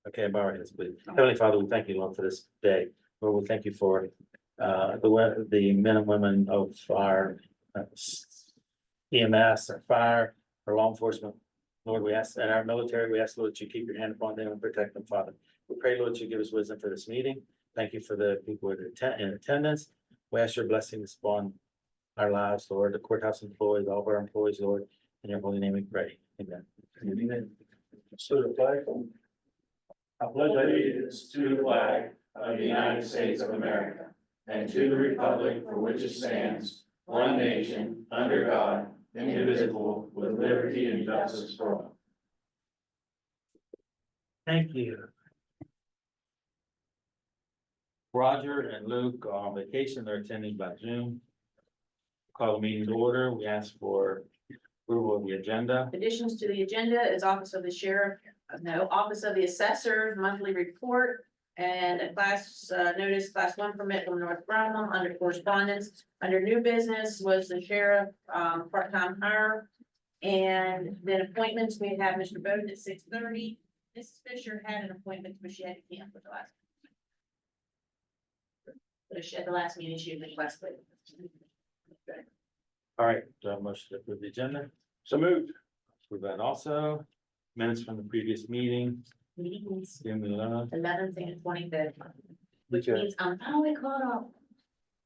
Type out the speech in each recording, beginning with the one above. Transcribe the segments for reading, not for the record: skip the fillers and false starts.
Okay, bow our heads, please. Heavenly Father, we thank you, Lord, for this day. Lord, we thank you for the men and women of our EMS, our fire, our law enforcement. Lord, we ask, and our military, we ask, Lord, that you keep your hand upon them and protect them, Father. We pray, Lord, you give us wisdom for this meeting. Thank you for the people in attendance. We ask your blessings upon our lives, Lord, the courthouse employees, all of our employees, Lord, in your holy name we pray. Amen. Amen. So the flag. I pledge allegiance to the flag of the United States of America and to the republic for which it stands, one nation, under God, indivisible, with liberty and justice for all. Thank you. Roger and Luke are on vacation. They're attending by Zoom. Call the meeting to order. We ask for approval of the agenda. Additions to the agenda is Office of the Sheriff, Office of the Assessor monthly report. And a class notice, class 1 permit from North Bromwell under correspondence. Under new business was the sheriff part-time hire. And then appointments, we have Mr. Bowden at 6:30. Mrs. Fisher had an appointment, but she had to cancel the last. But she at the last meeting, she requested. All right, do I have a motion to approve the agenda? So moved. Approve that also. Minutes from the previous meeting. Meetings, Give me that. 11th and 25th, which Okay. means I'm finally caught up.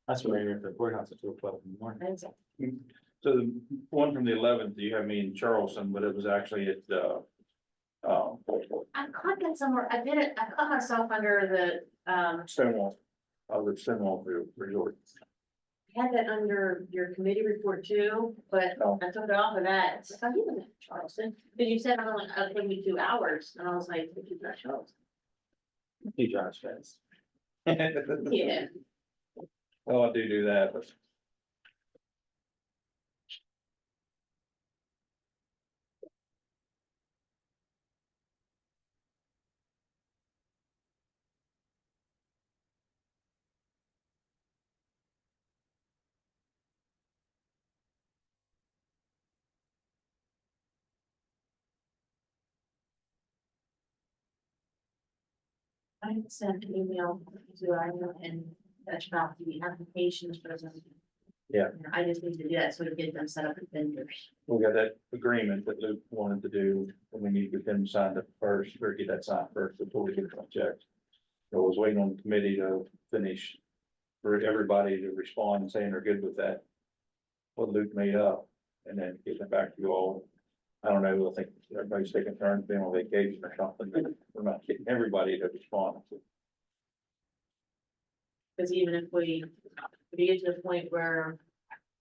That's why you're at the courthouse at 2:00 in the morning. That's it. So the one from the 11th, you have me in Charleston, but it was actually at I caught that somewhere. I did it. I caught myself under the, Stonewall. Stonewall Resort. I had that under your committee report too, but Oh. I took it off of that. It's like, I didn't have Charleston, because you said I'm only, I was gonna be 2 hours, and I was like, you got Charleston. He drives fast. Yeah, Well, I do that, but. I sent an email to Ira and that's about the applications for them. Yeah. I just need to do that so we can get them set up with vendors. We got that agreement that Luke wanted to do, and we need to get them signed up first, or get that signed first before we get it checked. I was waiting on the committee to finish, for everybody to respond saying they're good with that. What Luke made up, and then get it back to you all. I don't know, I think everybody's taking turns being on vacation or something, but we're not getting everybody to respond. Because even if you get to the point where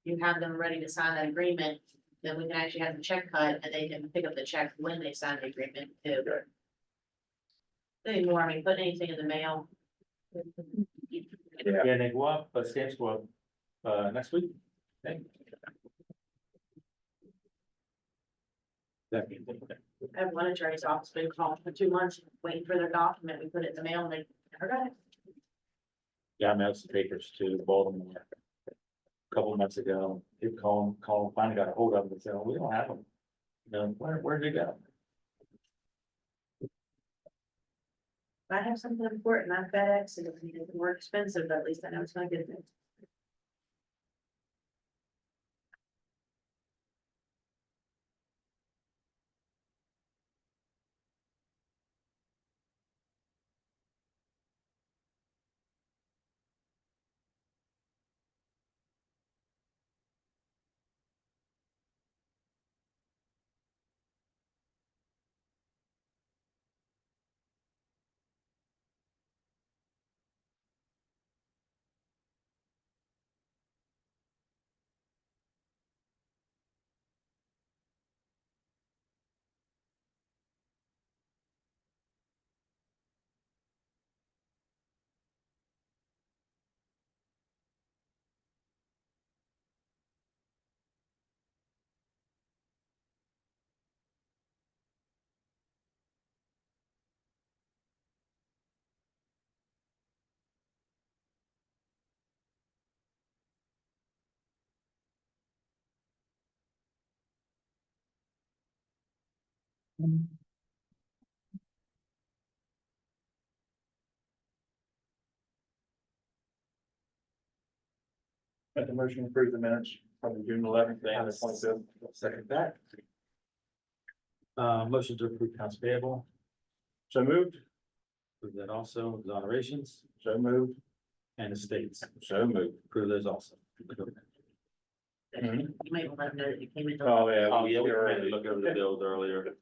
you have them ready to sign that agreement, then we can actually have the check cut and they can pick up the check when they sign the agreement too. Anymore, I mean, put anything in the mail. Yeah, and they go up, but stamps go up next week. Okay. That means- I have one attorney's office been called for 2 months, waiting for their document. We put it in the mail and they never got it. Yeah, I mailed some papers to Baltimore a couple of months ago. He called, finally got a hold of them and said, "Oh, we don't have them." You know, where'd they go? If I have something important, I've FedEx and it's more expensive, but at least I know it's gonna get there. Make the motion to approve the minutes from the June 11th and the 25th. Second that. Motion to approve accounts payable, So moved. approve that also, exonerations So moved. and estates, So moved. approve those also. You might want to let them know that you came in. Oh, yeah. Oh, yeah, we were to look over the bills earlier.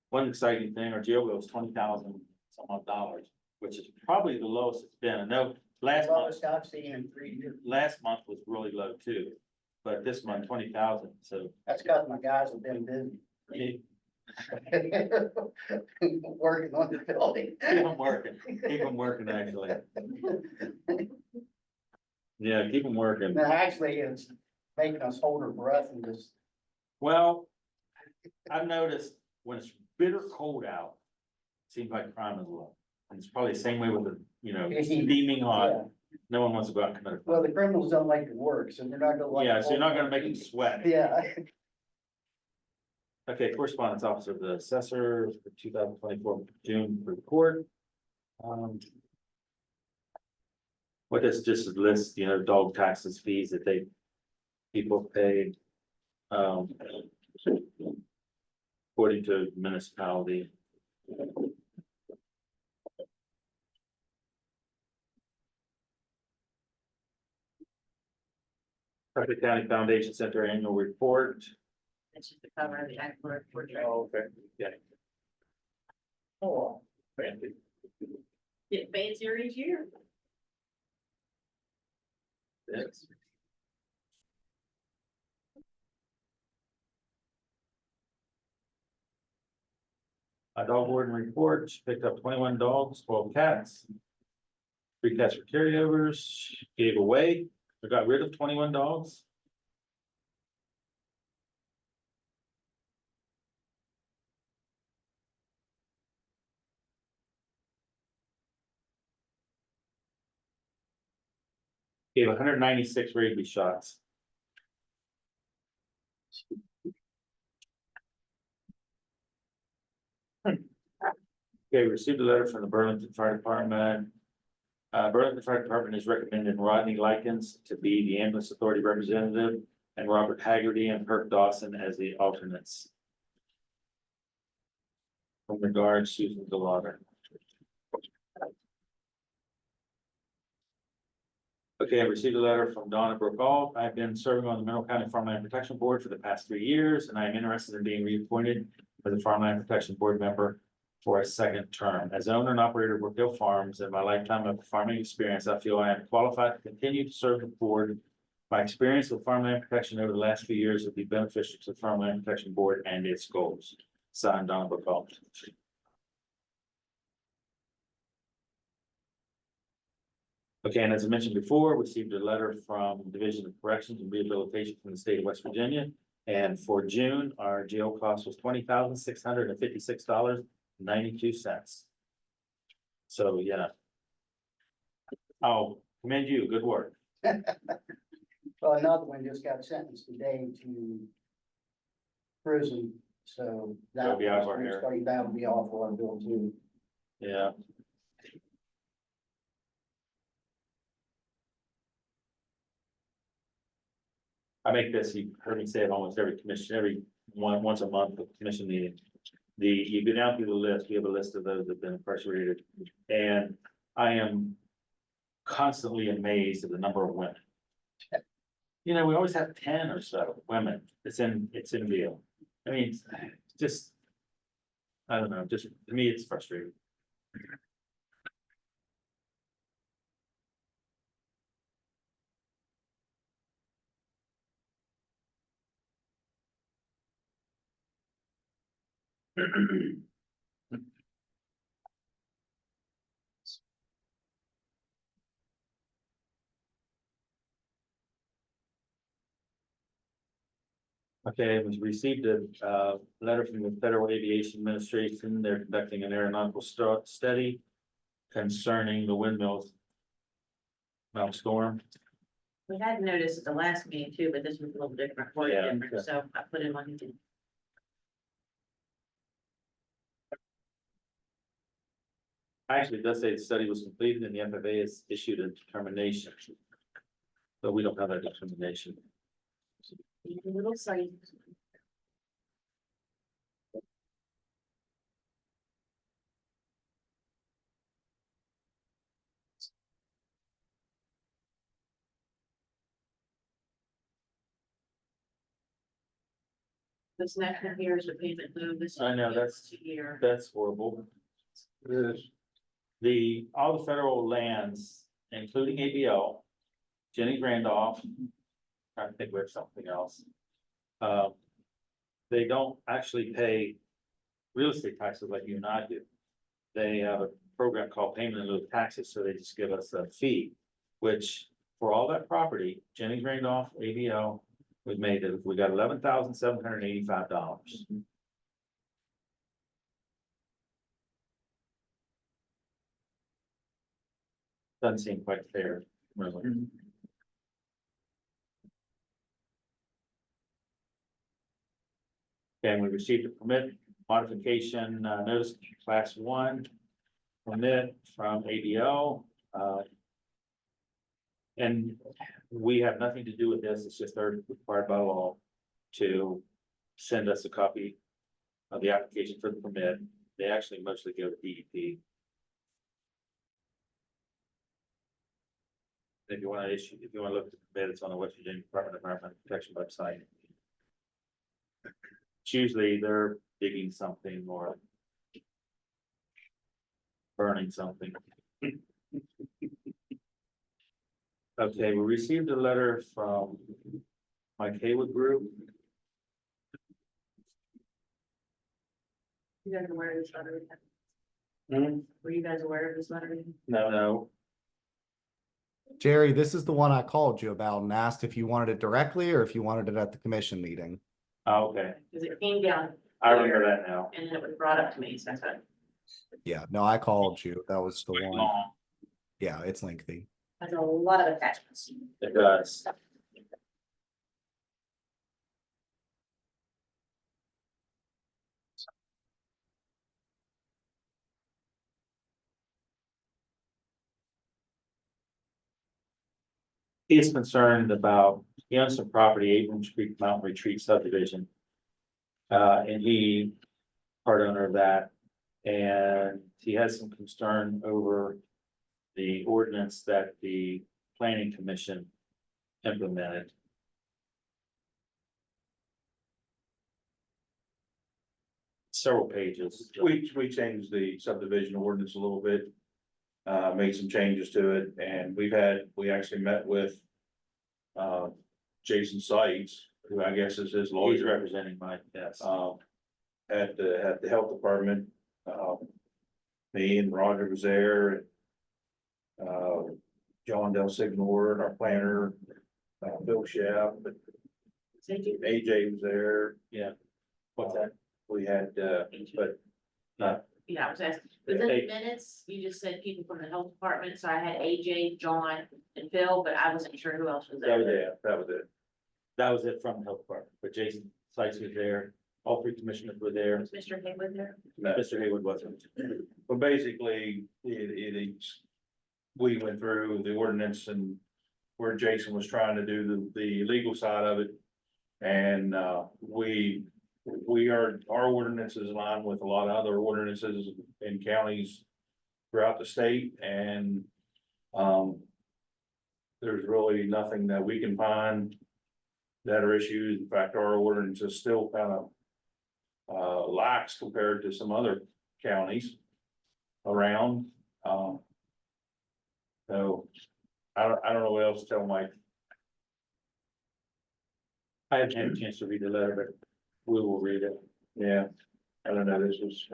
One exciting thing, our jail bill was 20,000 some odd dollars, which is probably the lowest it's been. I know last month, Lowest I've seen in 3 years. last month was really low too. But this month, 20,000, so. That's because my guys have been busy. Keep Working on the building. them working actually. Yeah, keep them working. No, actually, it's making us hold our breath and just, Well, I've noticed when it's bitter cold out, seems like crime is low. And it's probably the same way with the, steaming hot. yeah. No one wants to go out and commit a Well, crime. the criminals don't like to work, so they're not gonna like. Yeah, so you're not gonna make them sweat. Yeah. Okay, correspondence officer of the assessor for 2024 June report. What does just list, dog taxes, fees that people pay. According to municipality. Suffolk County Foundation Center annual report. That's just the cover of the actual report. Oh, okay. Yeah. Oh, fancy. Get fancier each year. Yes. A dog warden report, she picked up 21 dogs, 12 cats. 3 cats were carryovers, gave away, or got rid of 21 dogs. Gave 196 rabies shots. Okay, we received a letter from the Burlington Fire Department. Burlington Fire Department is recommending Rodney Likens to be the ambulance authority representative and Robert Haggerty and Kirk Dawson as the alternates. From regards, Susan DeLauder. Okay, I received a letter from Donna Brokaw. I've been serving on the Mineral County Farmland Protection Board for the past 3 years, and I am interested in being reappointed as a Farmland Protection Board member for a second term. As owner and operator of Brookdale Farms, in my lifetime of farming experience, I feel I am qualified to continue to serve the board. My experience with farmland protection over the last few years will be beneficial to the Farmland Protection Board and its goals. Signed, Donna Brokaw. Okay, and as I mentioned before, we received a letter from Division of Corrections and Rehabilitation from the state of West Virginia. And for June, our jail cost was $20,656.92. So, yeah. I'll commend you, good work. Well, another one just got sentenced today to prison, so. That'll be out of our hair. That'll be awful, I'm doing too. Yeah. I make this, you heard me say it almost every commission, once a month, the commission meeting. You go down through the list, we have a list of those that have been incarcerated, and I am constantly amazed at the number of women. We always have 10 or so women, it's in jail. I mean, it's just, I don't know, just, to me, it's frustrating. Okay, we received a letter from the Federal Aviation Administration. They're conducting an aeronautical study concerning the windmills. Mount Storm. We had noticed at the last meeting too, but this was a little different, quite Yeah, different, okay. so I put it on. Actually, it does say the study was completed and the FFA has issued a determination. But we don't have that determination. A little site. This next one here is the payment move. This. I know, that's- Here. That's horrible. All the federal lands, including ABL, Jenny Randolph, trying to think of something else. They don't actually pay real estate taxes like you and I do. They have a program called payment in lieu of taxes, so they just give us a fee, which for all that property, Jenny Randolph, ABL, we got $11,785. Doesn't seem quite fair, really. And we received a permit modification, notice class 1 permit from ABL. And we have nothing to do with this, it's just they're required by law to send us a copy of the application for the permit. They actually mostly go to DEP. If you want to look at the permit, it's on the West Virginia Department of Environmental Protection website. It's usually they're digging something or burning something. Okay, we received a letter from Mike Haywood Group. You guys aware of this letter? Hmm? Were you guys aware of this letter? No, Jerry, this is the one I called you about and asked if you wanted it directly or if you wanted it at the commission meeting. oh, okay, Because it came down I remember that now. and then it was brought up to me, so that's what. Yeah, no, I called you. That was the one. Long. Yeah, it's lengthy. Has a lot of attachments. It does. He is concerned about, he owns some property, Abrams Creek Mountain Retreat subdivision. And he, part owner of that, and he has some concern over the ordinance that the planning commission implemented. Several pages. We changed the subdivision ordinance a little bit. Made some changes to it, and we actually met with. Jason Sites, who I guess is his He's lawyer, representing my, yes. at the health department. Me and Roger was there. John Del Signor, our planner, Bill Sheff, but AJ was there. What's that? We had, but not, Yeah, I was asking, within the minutes, you just said people from the health department, so I had AJ, John, and Phil, but I wasn't sure who else was there. that was it. That was it from the health department, but Jason Sykes was there, all three commissioners were there, Was Mr. Haywood there? No. Mr. Haywood wasn't. But basically, we went through the ordinance and where Jason was trying to do the legal side of it. And, our ordinance is in line with a lot of other ordinances in counties throughout the state and, there's really nothing that we can find that are issues. In fact, our ordinance is still kind of lax compared to some other counties around. So I don't know what else to tell Mike. I haven't had a chance to read the letter, but we will read it. Yeah, I don't know, this was,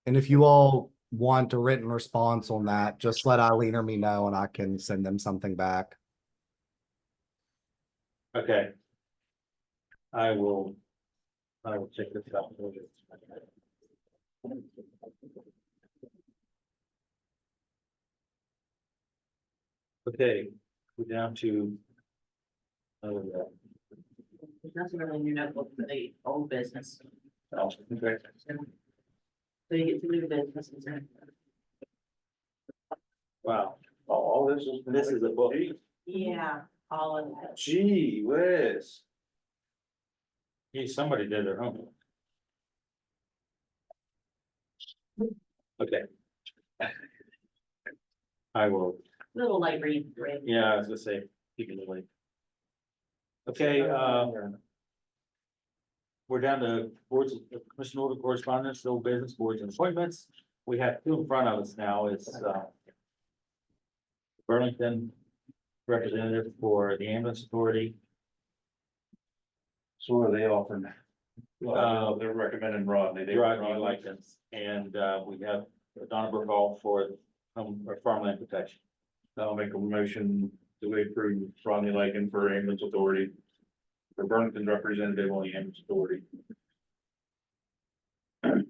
And if you all want a written response on that, just let Eileen or me know and I can send them something back. Okay. I will check this out. Okay, we're down to. There's nothing really in your notebook for the old business. Okay. So you get to new businesses. Wow, All this is a book. Yeah, all of that. Gee whiz. Somebody did their homework. Okay. I will, Little light read, right? yeah, I was gonna say, keep it late. Okay, we're down to boards, commission order correspondence, no business, boards and appointments. We have two in front of us now. It's, Burlington representative for the ambulance authority. So what are they offering? They're recommending Rodney. They want Rodney Likens, and, we have Donna Burkall for, or farmland protection. I'll make a motion to approve Rodney Lakin for ambulance authority. For Burlington representative on the ambulance authority. And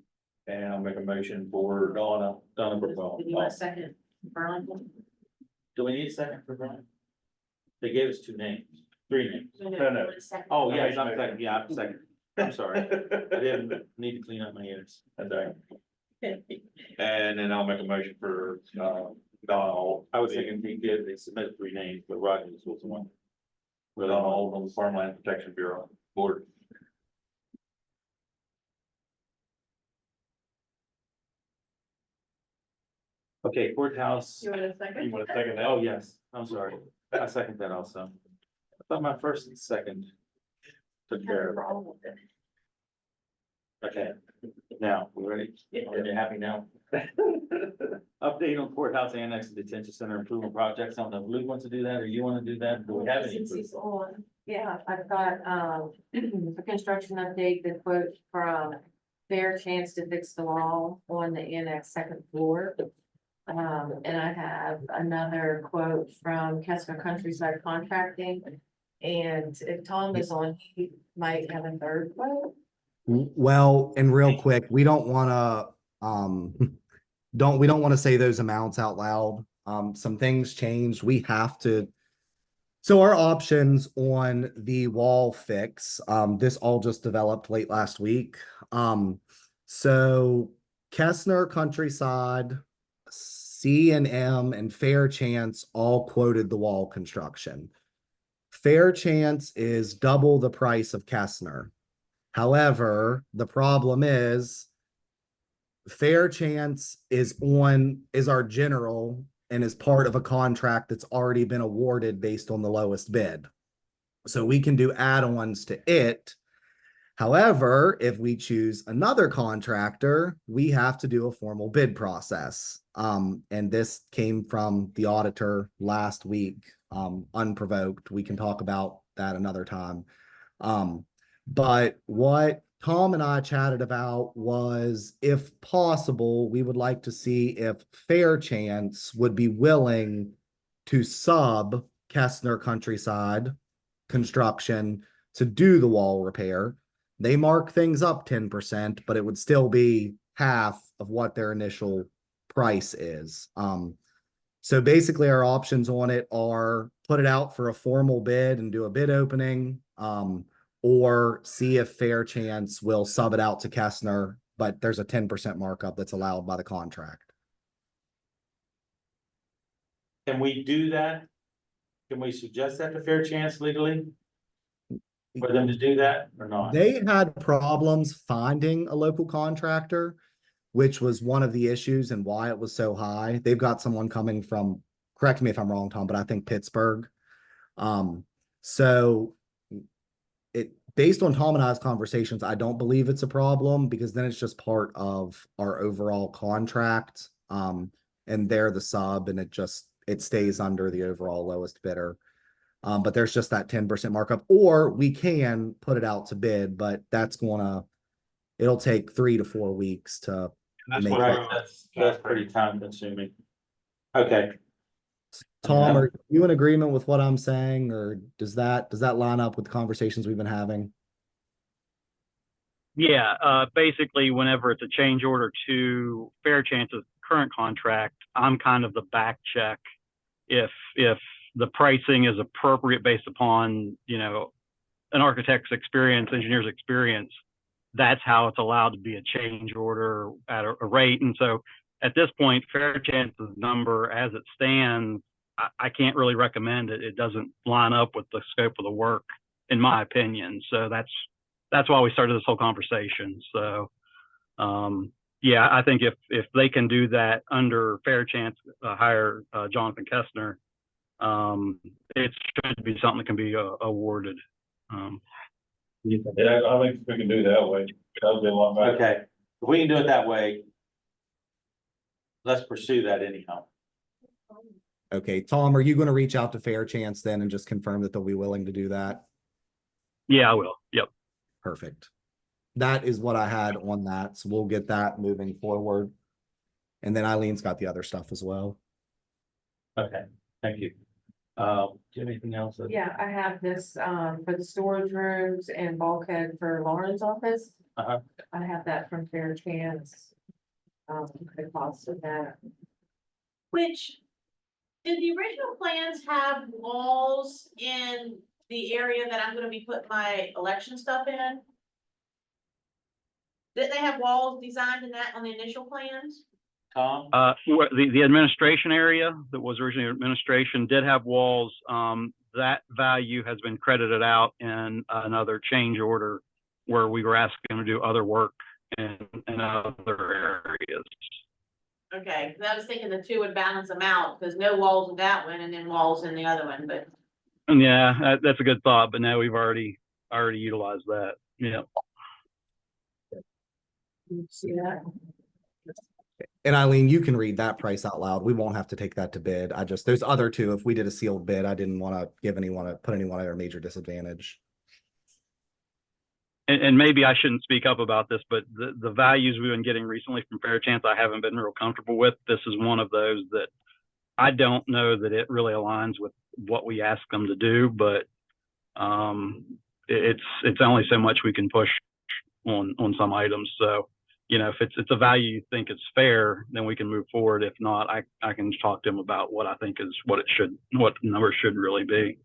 I'll make a motion for Donna Burkall. Did you want a second, Burlington? Do we need a second for Brian? They gave us two names, three names. No. Oh, yes, I'm second, yeah, I'm second. I'm sorry. I didn't need to clean up my ears. And then I'll make a motion for, Donald. I was thinking they submitted three names, but Rogers was the one. With Donald on the Farmland Protection Bureau board. Okay, courthouse. You want a second? You want to second that? Oh, yes, I'm sorry. I second that also. I thought my first and second took care of it. Okay, now, we ready? Are you happy now? Update on courthouse annex and detention center improvement projects. I don't know if Luke wants to do that or you want to do that. Do we have any? Since he's on, yeah, I've got, a construction update, the quote from Fair Chance to Fix the Wall on the annex second floor. And I have another quote from Kessler Countryside Contracting. And if Tom is on, he might have a third quote. Well, and real quick, we don't wanna, we don't wanna say those amounts out loud. Some things changed. We have to. So our options on the wall fix, this all just developed late last week. So Kessner Countryside, C&M and Fair Chance all quoted the wall construction. Fair Chance is double the price of Kessner. However, the problem is Fair Chance is our general and is part of a contract that's already been awarded based on the lowest bid. So we can do add-ons to it. However, if we choose another contractor, we have to do a formal bid process. And this came from the auditor last week, unprovoked. We can talk about that another time. But what Tom and I chatted about was, if possible, we would like to see if Fair Chance would be willing to sub Kessner Countryside Construction to do the wall repair. They mark things up 10%, but it would still be half of what their initial price is. So basically our options on it are put it out for a formal bid and do a bid opening, or see if Fair Chance will sub it out to Kessner, but there's a 10% markup that's allowed by the contract. Can we do that? Can we suggest that to Fair Chance legally? For them to do that or not? They had problems finding a local contractor, which was one of the issues and why it was so high. They've got someone coming from, correct me if I'm wrong, Tom, but I think Pittsburgh. So it, based on Tom and I's conversations, I don't believe it's a problem, because then it's just part of our overall contract. And they're the sub, and it stays under the overall lowest bidder. But there's just that 10% markup, or we can put it out to bid, but it'll take 3 to 4 weeks to That's make what that. That's pretty time consuming. Okay, Tom, are you in agreement with what I'm saying, or does that line up with the conversations we've been having? Yeah, basically, whenever it's a change order to Fair Chance's current contract, I'm kind of the back check. If the pricing is appropriate based upon, an architect's experience, engineer's experience, that's how it's allowed to be a change order at a rate. And so at this point, Fairchance's number as it stands, I can't really recommend it. It doesn't line up with the scope of the work, in my opinion. So that's why we started this whole conversation. So, yeah, I think if they can do that under Fairchance, hire Jonathan Kestner, it should be something that can be awarded. Yeah, I think we can do that way. That'll be a lot better. Okay, if we can do it that way, let's pursue that anyhow. Okay, Tom, are you gonna reach out to Fairchance then and just confirm that they'll be willing to do that? Yeah, I will. Yep. Perfect. That is what I had on that, so we'll get that moving forward. And then Eileen's got the other stuff as well. Okay, thank you. Do you have anything else? Yeah, I have this, for the storage rooms and bulkhead for Lauren's office. Uh-huh. I have that from Fairchance. The cost of that. Which, did the original plans have walls in the area that I'm gonna be putting my election stuff in? Didn't they have walls designed in that on the initial plans? Tom? The administration area that was originally administration did have walls. That value has been credited out in another change order where we were asking them to do other work in other areas. Okay, 'cause I was thinking the two would balance them out, because no walls in that one and then walls in the other one, but. And yeah, that's a good thought, but now we've already utilized that. Yeah. See that? And Eileen, you can read that price out loud. We won't have to take that to bid. There's other two. If we did a sealed bid, I didn't want to put anyone at a major disadvantage. And maybe I shouldn't speak up about this, but the values we've been getting recently from Fairchance, I haven't been real comfortable with. This is one of those that I don't know that it really aligns with what we ask them to do, but it's only so much we can push on some items. So, you know, if it's a value you think is fair, then we can move forward. If not, I can talk to them about what I think is what the number should really be.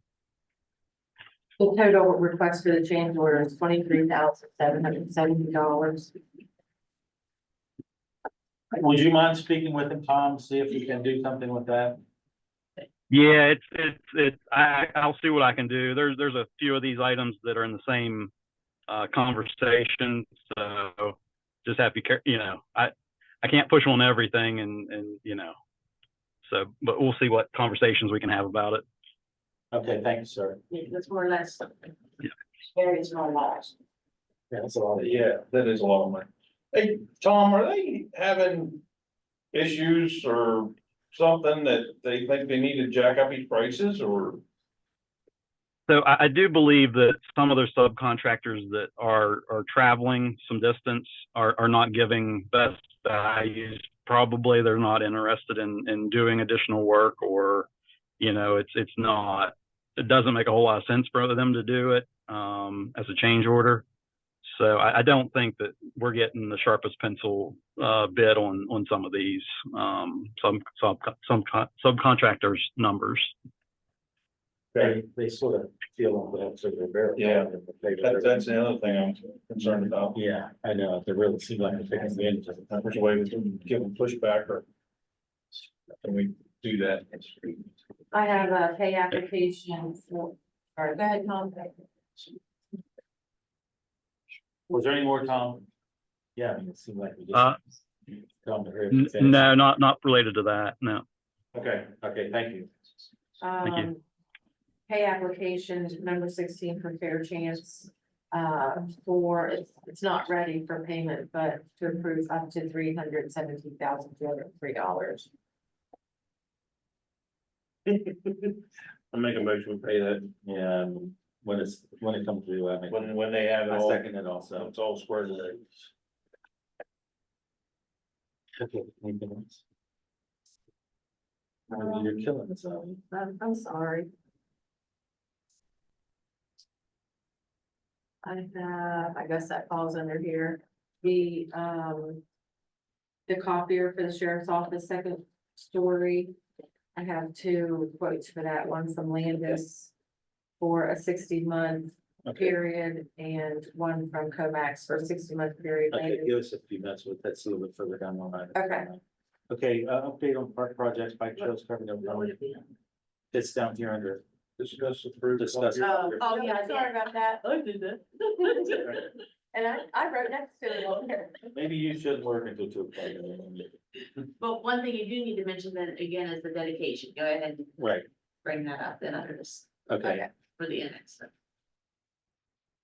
The total request for the change order is $23,770. Would you mind speaking with him, Tom, see if we can do something with that? Yeah, I'll see what I can do. There's a few of these items that are in the same conversation, so just have to be you know, I can't push on everything, and you know, so but we'll see what conversations we can have about it. Okay, thank you, sir. Yeah, that's more or less. Yeah. Very small walls. Yeah, that's a lot. Yeah, that is a lot of money. Hey, Tom, are they having issues or something that they think they need to jack up these prices, or? So I do believe that some of those subcontractors that are traveling some distance are not giving best values. Probably they're not interested in doing additional work, or, you know, it doesn't make a whole lot of sense for them to do it as a change order. So I don't think that we're getting the sharpest pencil bid on some of these some subcontractors numbers. They sort of feel on the outside of their barrel. Yeah. That's the other thing I'm concerned about. Yeah, I know, they really seem like they're taking advantage of it. There's a way we can give them pushback, or can we do that? I have a pay application for, all right, go ahead, Tom. Was there any more, Tom? Yeah, I mean, it seemed like we just. Come to her. No, not related to that. No. Okay, thank you. you. Pay application number 16 for Fairchance. It's not ready for payment, but to approve up to $317,203. I make a motion to pay that Yeah, when it comes to, I mean, when they have it I all, second it also. it's all squared away. Okay, anything else? You're killing us, Ellie. I'm sorry. I guess that falls under here. The copier for the sheriff's office, second story. I have two quotes for that. One from Landis for a 60-month Okay, period, and one from Comax for a 60-month period. okay, Maybe. give us a few minutes with, that's a little bit further down the line. Okay. Okay, update on park projects, bike trails, covering up. It's down here under. Discuss, approve. Discuss. Oh, yeah, sorry about that. I did that. And I wrote next to it on here. Maybe you should work until 2 o'clock. But one thing you do need to mention then again is the dedication. Go ahead and Right, bring that up then under this, okay. for the annex.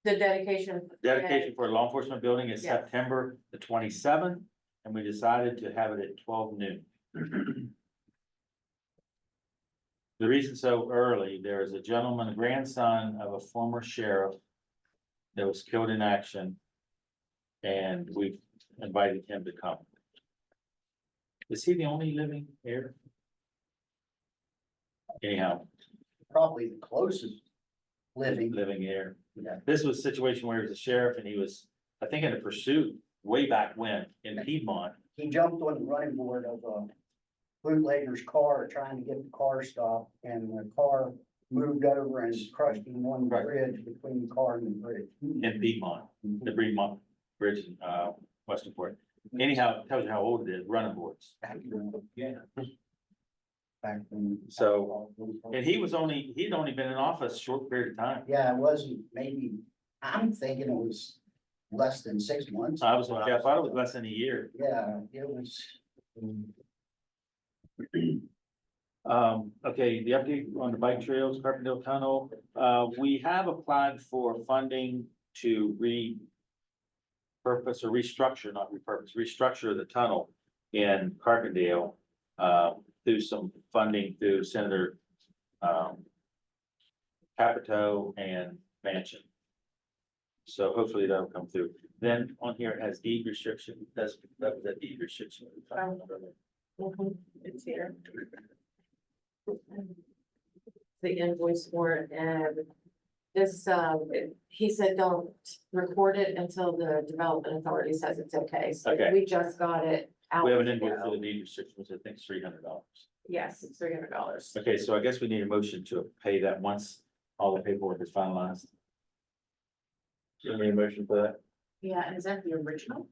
The dedication. Dedication for a law enforcement building is Yes. September the 27th, and we decided to have it at 12 noon. The reason so early, there is a gentleman, a grandson of a former sheriff that was killed in action, and we've invited him to come. Is he the only living heir? Anyhow, Probably the closest living. living heir. Yeah. This was a situation where he was a sheriff and he was, I think, in a pursuit way back when in Piedmont. He jumped on the running board of a bootlegger's car trying to get the car stopped, and the car moved over and crushed him on the Right. bridge between the car and the bridge. In Piedmont, the Piedmont Bridge in Westernport. Anyhow, it tells you how old it is, running boards. Yeah. Back when. So, and he'd only been in office a short period of time. Yeah, it wasn't, maybe, I'm thinking it was less than 6 months. I thought it was less than a year. Yeah, it was. Okay, the update on the bike trails, Carpendale Tunnel, we have applied for funding to repurpose or restructure, not repurpose, restructure the tunnel in Carpendale, through some funding through Senator, Capito and Manchin. So hopefully that'll come through. Then on here it has deed restriction, that was a deed restriction. It's here. The invoice for it, and this, he said, don't record it until the development authority says it's okay, so Okay. we just got it out. We have an invoice for the deed restriction, which I think is $300. Yes, it's $300. Okay, so I guess we need a motion to pay that once all the paperwork is finalized. Give me a motion for that. Yeah, and is that the original?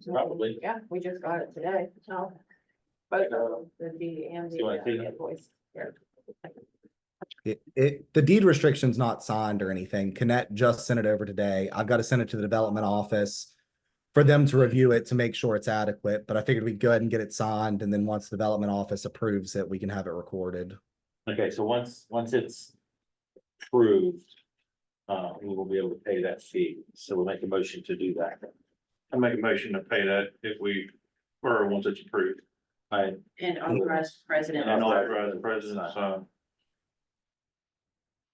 Probably. Yeah, we just got it today, so. Both of them, the deed and Do you wanna see the them? invoice. Here. The deed restriction's not signed or anything. Connect just sent it over today. I've got to send it to the development office for them to review it to make sure it's adequate, but I figured we'd go ahead and get it signed, and then once the development office approves it, we can have it recorded. Okay, so once it's approved, we will be able to pay that fee. So we'll make a motion to do that. I make a motion to pay that or once it's approved. And authorized president. And authorize the president, so.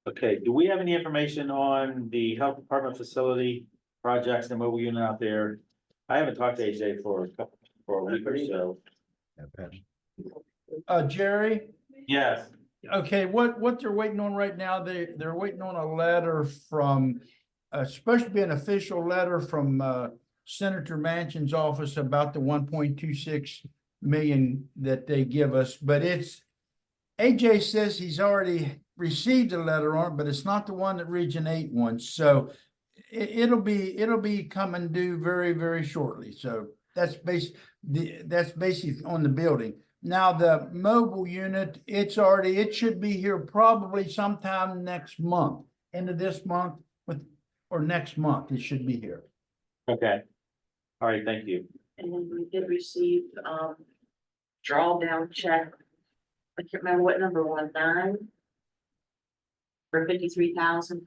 Okay, do we have any information on the health department facility projects, the mobile unit out there? I haven't talked to AJ for a week or so. Okay. Jerry, Yes, okay, what they're waiting on right now, they're waiting on a letter from, supposed to be an official letter from, Senator Manchin's office about the 1.26 million that they give us, but AJ says he's already received a letter on it, but it's not the one that Region 8 wants, so it'll be coming due very, very shortly, so that's basically on the building. Now, the mobile unit, it should be here probably sometime next month, end of this month or next month, it should be here. okay. All right, thank you. And then we did receive, drawdown check. I can't remember what number, 19. For 53,000.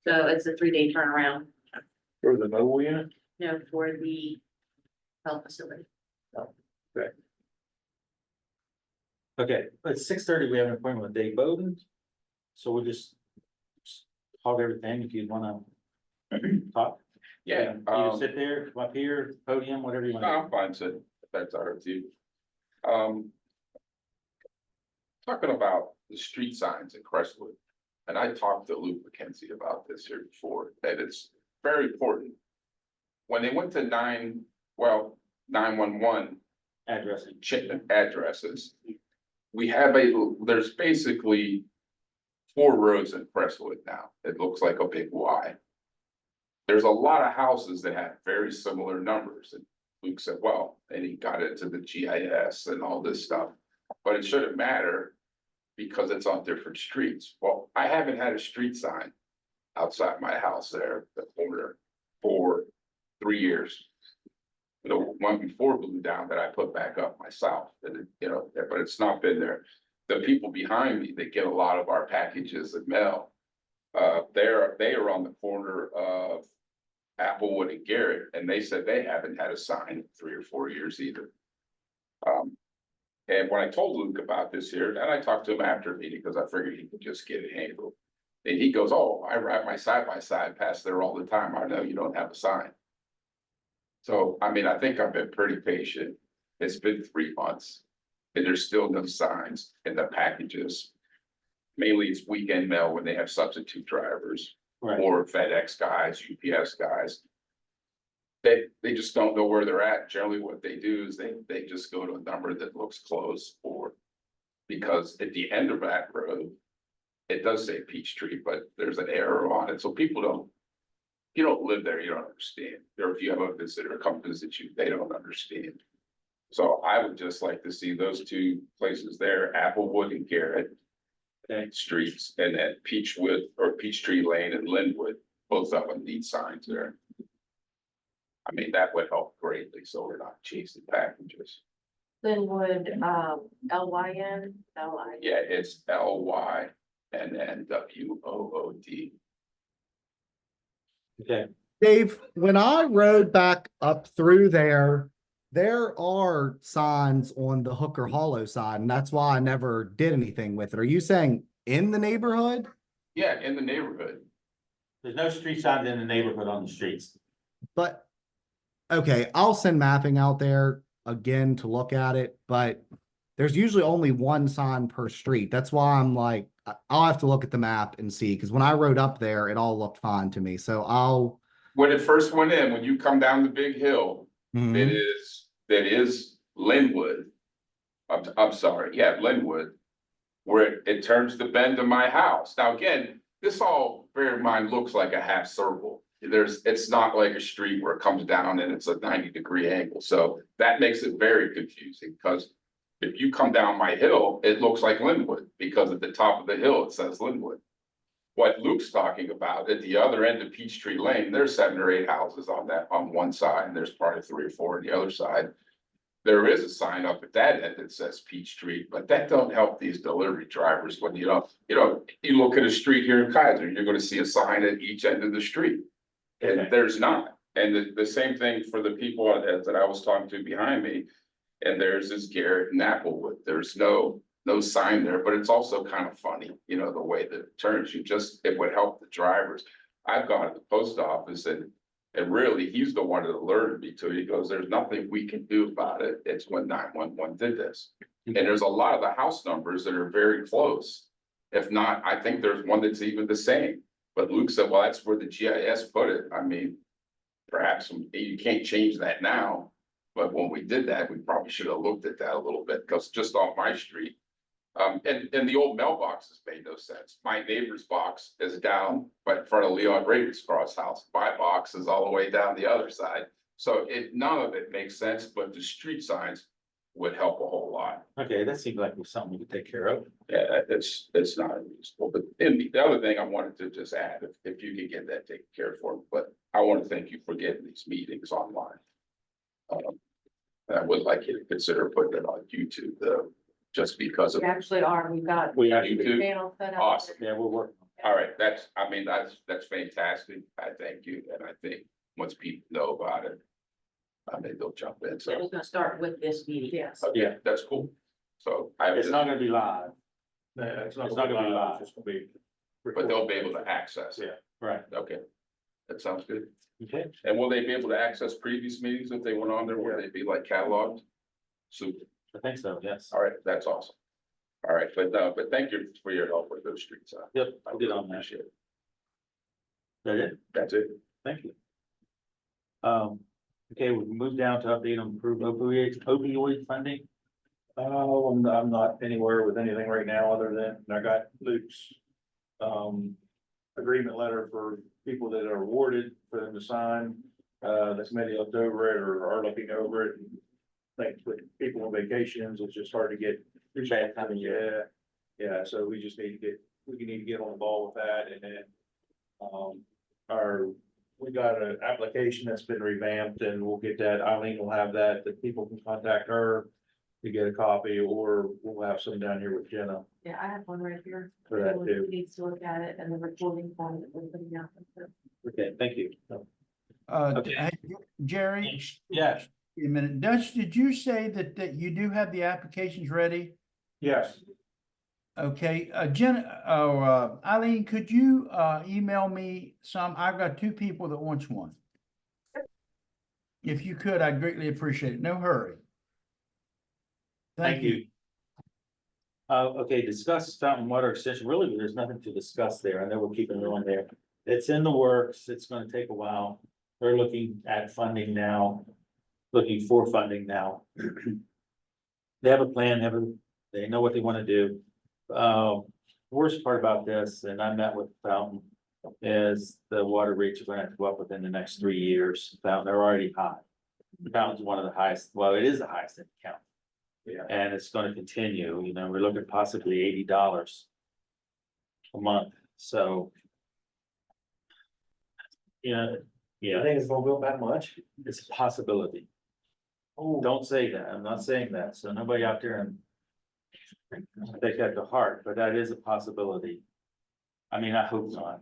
So it's a 3-day turnaround, For the mobile unit? for the health facility. Okay, at 6:30, we have an appointment with Dave Bowden. So we'll just hog everything if you wanna talk. Yeah, You sit there, come up here, podium, whatever you no, want. I'm fine, so if that's all right with you. Talking about the street signs in Crestwood, and I talked to Luke McKenzie about this here before, that it's very important. When they went to 911 Addressing. addresses, there's basically 4 roads in Crestwood now. It looks like a big Y. There's a lot of houses that have very similar numbers, and Luke said, well, and he got into the GIS and all this stuff, but it shouldn't matter because it's on different streets. Well, I haven't had a street sign outside my house there, the corner, for 3 years. The one before blew down that I put back up myself, and you know, but it's not been there. The people behind me, they get a lot of our packages and mail. They are on the corner of Applewood and Garrett, and they said they haven't had a sign in 3 or 4 years either. And when I told Luke about this here, and I talked to him after the meeting, because I figured he could just get it handled. And he goes, oh, I ride my side by side past there all the time. I know you don't have a sign. So, I mean, I think I've been pretty patient. It's been 3 months and there's still no signs in the packages. Mainly it's weekend mail when they have substitute drivers Right. or FedEx guys, UPS guys. They just don't know where they're at. Generally what they do is they just go to a number that looks close, or because at the end of that road, it does say Peachtree, but there's an arrow on it. So people don't, you don't live there, you don't understand. Or if you have a visitor come visit you, they don't understand. So I would just like to see those 2 places there, Applewood and Garrett. Streets, and then Peachwood or Peachtree Lane and Linwood, both of them need signs there. I mean, that would help greatly, so we're not chasing packages. Linwood, LYN, LI. Yeah, it's LYNNWOOD. Okay, Dave, when I rode back up through there are signs on the Hooker Hollow side, and that's why I never did anything with it. Are you saying in the neighborhood? Yeah, in the neighborhood. there's no street signs in the neighborhood on the streets. But, okay, I'll send mapping out there again to look at it, but there's usually only 1 sign per street. That's why I'm like, I'll have to look at the map and see, because when I rode up there, it all looked fine to me. So When it first went in, when you come down the big hill, Mhm. that is Linwood. I'm sorry, yeah, Linwood. Where it turns the bend of my house. Now, again, this all, bear in mind, looks like a half circle. It's not like a street where it comes down and it's a 90-degree angle. So that makes it very confusing, because if you come down my hill, it looks like Linwood, because at the top of the hill, it says Linwood. What Luke's talking about, at the other end of Peachtree Lane, there's 7 or 8 houses on one side, and there's probably 3 or 4 on the other side. There is a sign up at that end that says Peachtree, but that don't help these delivery drivers when you look at a street here in Kaiser, you're gonna see a sign at each end of the street. And Okay. there's not. And the same thing for the people that I was talking to behind me. And there's this Garrett and Applewood. There's no sign there, but it's also kind of funny, the way that it turns. It would help the drivers. I've gone to the post office and really, he's the one that alerted me to it. He goes, there's nothing we can do about it. It's when 911 did this. And there's a lot of the house numbers that are very close. If not, I think there's one that's even the same. But Luke said, well, that's where the GIS put it. I mean, perhaps you can't change that now. But when we did that, we probably should have looked at that a little bit, because just off my street. And the old mailboxes made no sense. My neighbor's box is down right in front of Leon Ravenscross' house. My box is all the way down the other side. So none of it makes sense, but the street signs would help a whole lot. Okay, that seems like something we could take care of. Yeah, it's not unreasonable. But the other thing I wanted to just add, if you could get that taken care of for me, but I want to thank you for getting these meetings online. I would like you to consider putting it on YouTube though, just because of. We actually are, we've got We the actually, channel set up. Awesome. yeah, we're working. All right, that's fantastic. I thank you, and I think once people know about it, they'll jump in, It so, was gonna start with this meeting. Yes. yeah, that's cool. So It's not gonna be live, It's not gonna be live. It's just gonna be. but they'll be able to access it. right? Okay, that sounds good. Okay, And will they be able to access previous meetings if they went on there? Will they be like cataloged? Super. I think so, yes. All right, that's awesome. All right, but thank you for your help with those streets. Yep, I I did really on that. appreciate it. That it? That's it. Thank you. Okay, we move down to update on approved opioid funding. Oh, I'm not anywhere with anything right now, other than I got Luke's agreement letter for people that are awarded for them to sign. The committee looked over it or are looking over it. Like with people on vacations, it's just hard to get. Bad time of year. Yeah, so we just need to get on the ball with that and then, we got an application that's been revamped and we'll get that. Eileen will have that people can contact her to get a copy, or we'll have some down here with Jenna Yeah, I have one right here. for that Who too. needs to look at it and the recording form that we're putting out. Okay, thank you. Okay. Hey, Jerry, Yeah, a minute. Dutch, did you say that you do have the applications ready? Yes, Okay, Eileen, could you, email me some? I've got two people that wants one. If you could, I'd greatly appreciate it. No hurry. thank you. Okay, discuss fountain water extension. Really, there's nothing to discuss there. I know we're keeping it on there. It's in the works. It's gonna take a while. They're looking at funding now, looking for funding now. They have a plan, they know what they wanna do. Worst part about this, and I met with Fountain, is the water rates are gonna have to go up within the next 3 years. Fountain, they're already high. Fountain's one of the highest, well, it is the highest in the county. yeah. And it's gonna continue, we're looking possibly $80 a month, so. Yeah, yeah. think it's gonna go that much? It's a possibility. Oh, don't say that. I'm not saying that. So nobody out there and take that to heart, but that is a possibility. I mean, I hope not.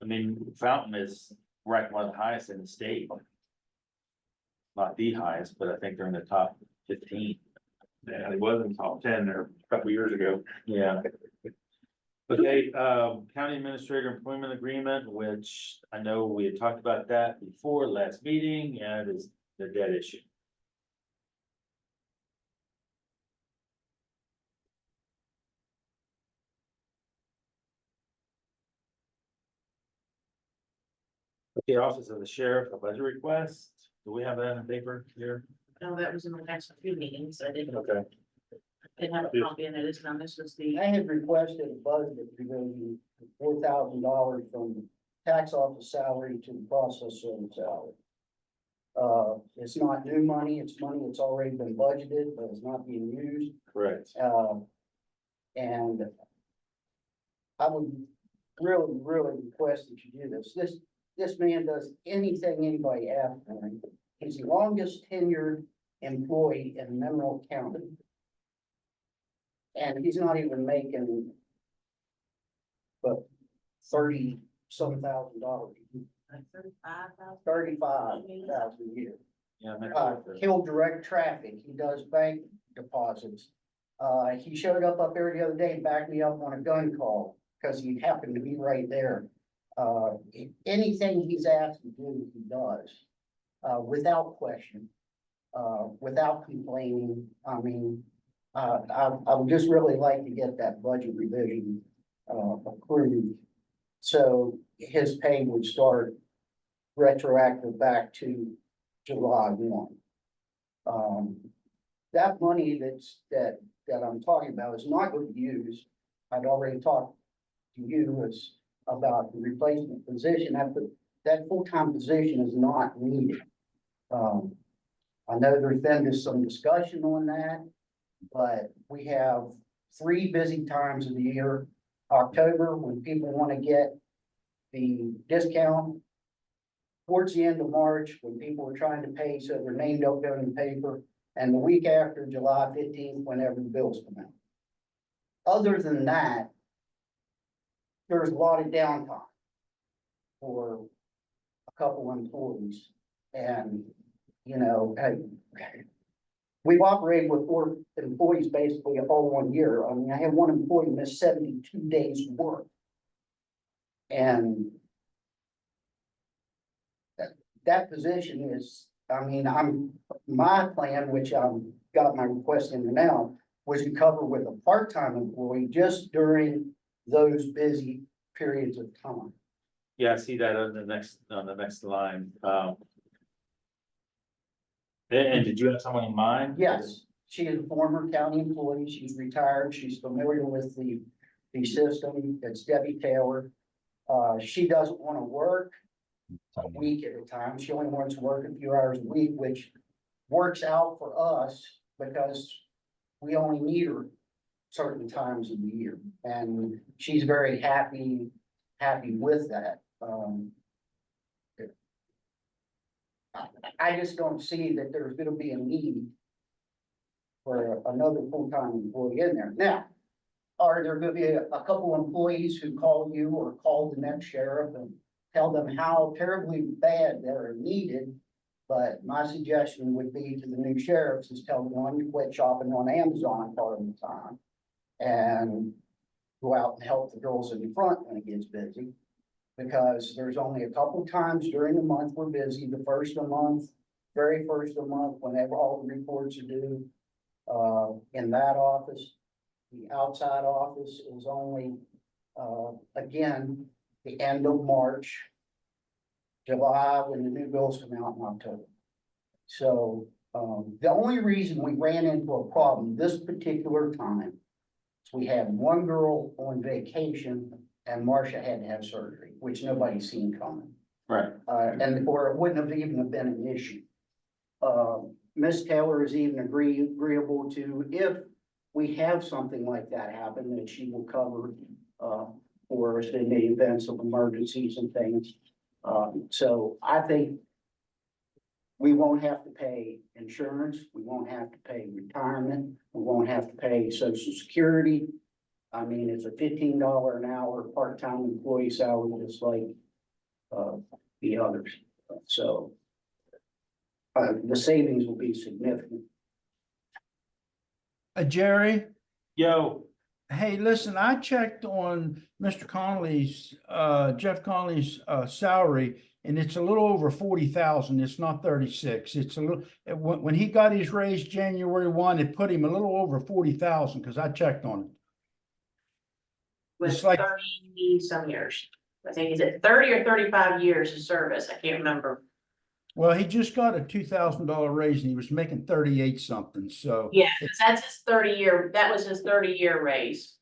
I mean, Fountain is ranked one of the highest in the state. Not the highest, but I think they're in the top 15. Yeah, it wasn't top 10 there a couple years ago. Yeah. Okay, county administrator employment agreement, which I know we had talked about that before last meeting, and it is the debt issue. Okay, Office of the Sheriff, a budget request. Do we have that in paper here? No, that was in the next few meetings. I didn't Okay. have a copy and it is now. This was the. I had requested a budget revision of $4,000 from tax office salary to the process servant salary. It's not new money, it's money that's already been budgeted, but it's not being used. Correct. And I would really, really request that you do this. This man does anything anybody asks for him. He's the longest tenured employee in Mineral County. And he's not even making but $30-some thousand. $35,000 a year. Yeah. I'm He'll direct traffic, he does bank deposits. He showed up there the other day and backed me up on a gun call, cause he happened to be right there. Anything he's asked to do, he does, without question, without complaining. I mean, I would just really like to get that budget revision, approved. So his pay would start retroactive back to July 1. That money that I'm talking about is not going to be used. I'd already talked to you about the replacement position. That full-time position is not needed. I know there's been just some discussion on that, but we have 3 busy times of the year. October, when people want to get the discount. Towards the end of March, when people are trying to pay, so their name don't go in the paper. And the week after July 15th, whenever the bills come out. Other than that, there's a lot of downtime for a couple employees. And, we've operated with 4 employees basically all 1 year. I mean, I had 1 employee miss 72 days work. And that position is, my plan, which got my request in now, was to cover with a part-time employee just during those busy periods of time. Yeah, I see that on the next line. And did you have someone in mind? Yes, she is a former county employee. She's retired. She's familiar with the the system. It's Debbie Taylor. She doesn't want to work a week at a time. She only wants to work a few hours a week, which works out for us because we only need her certain times of the year. And she's very happy with that. I just don't see that there's gonna be a need for another full-time employee in there. Now, are there gonna be a couple employees who call you or call the next sheriff and tell them how terribly bad they're needed? But my suggestion would be to the new sheriffs is tell them to quit shopping on Amazon part of the time and go out and help the girls in the front when it gets busy. Because there's only a couple times during the month we're busy, the first of the month, very first of the month, whenever all the reports are due. In that office, the outside office is only, again, the end of March. July, when the new bills come out in October. So, the only reason we ran into a problem this particular time is we had one girl on vacation and Marcia had to have surgery, which nobody's seen coming. Right. Or it wouldn't have even been an issue. Miss Taylor is even agreeable to, if we have something like that happen, that she will cover, for us in the events of emergencies and things. So I think we won't have to pay insurance, we won't have to pay retirement, we won't have to pay social security. I mean, it's a $15 an hour part-time employee salary, just like, the others. So, the savings will be significant. Jerry, Yo, hey, listen, I checked on Mr. Connolly's, Jeff Connolly's, salary, and it's a little over 40,000. It's not 36. It's a little, when he got his raise January 1, it put him a little over 40,000, because I checked on it. With It's like- 30 some years. I think, is it 30 or 35 years of service? I can't remember. Well, he just got a $2,000 raise and he was making 38 something, so. Yeah, 'cause that's his 30-year, that was his 30-year raise.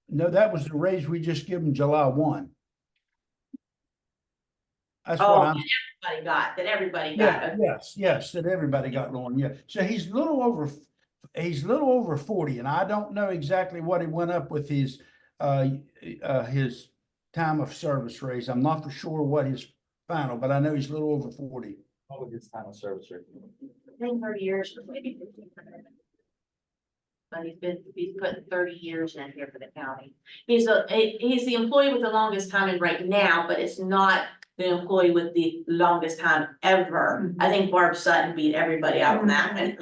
No, that was the raise we just gave him July 1. That's Oh, what I'm. that everybody Yeah, got. yes, that everybody got Lauren, yeah. So he's a little over 40, and I don't know exactly what he went up with his time of service raise. I'm not for sure what his final, but I know he's a little over 40. what was his time of service rate? I think 30 years, maybe 15. But he's put 30 years in here for the county. He's the employee with the longest time in right now, but it's not the employee with the longest time ever. I think Barb Sutton beat everybody out on that one.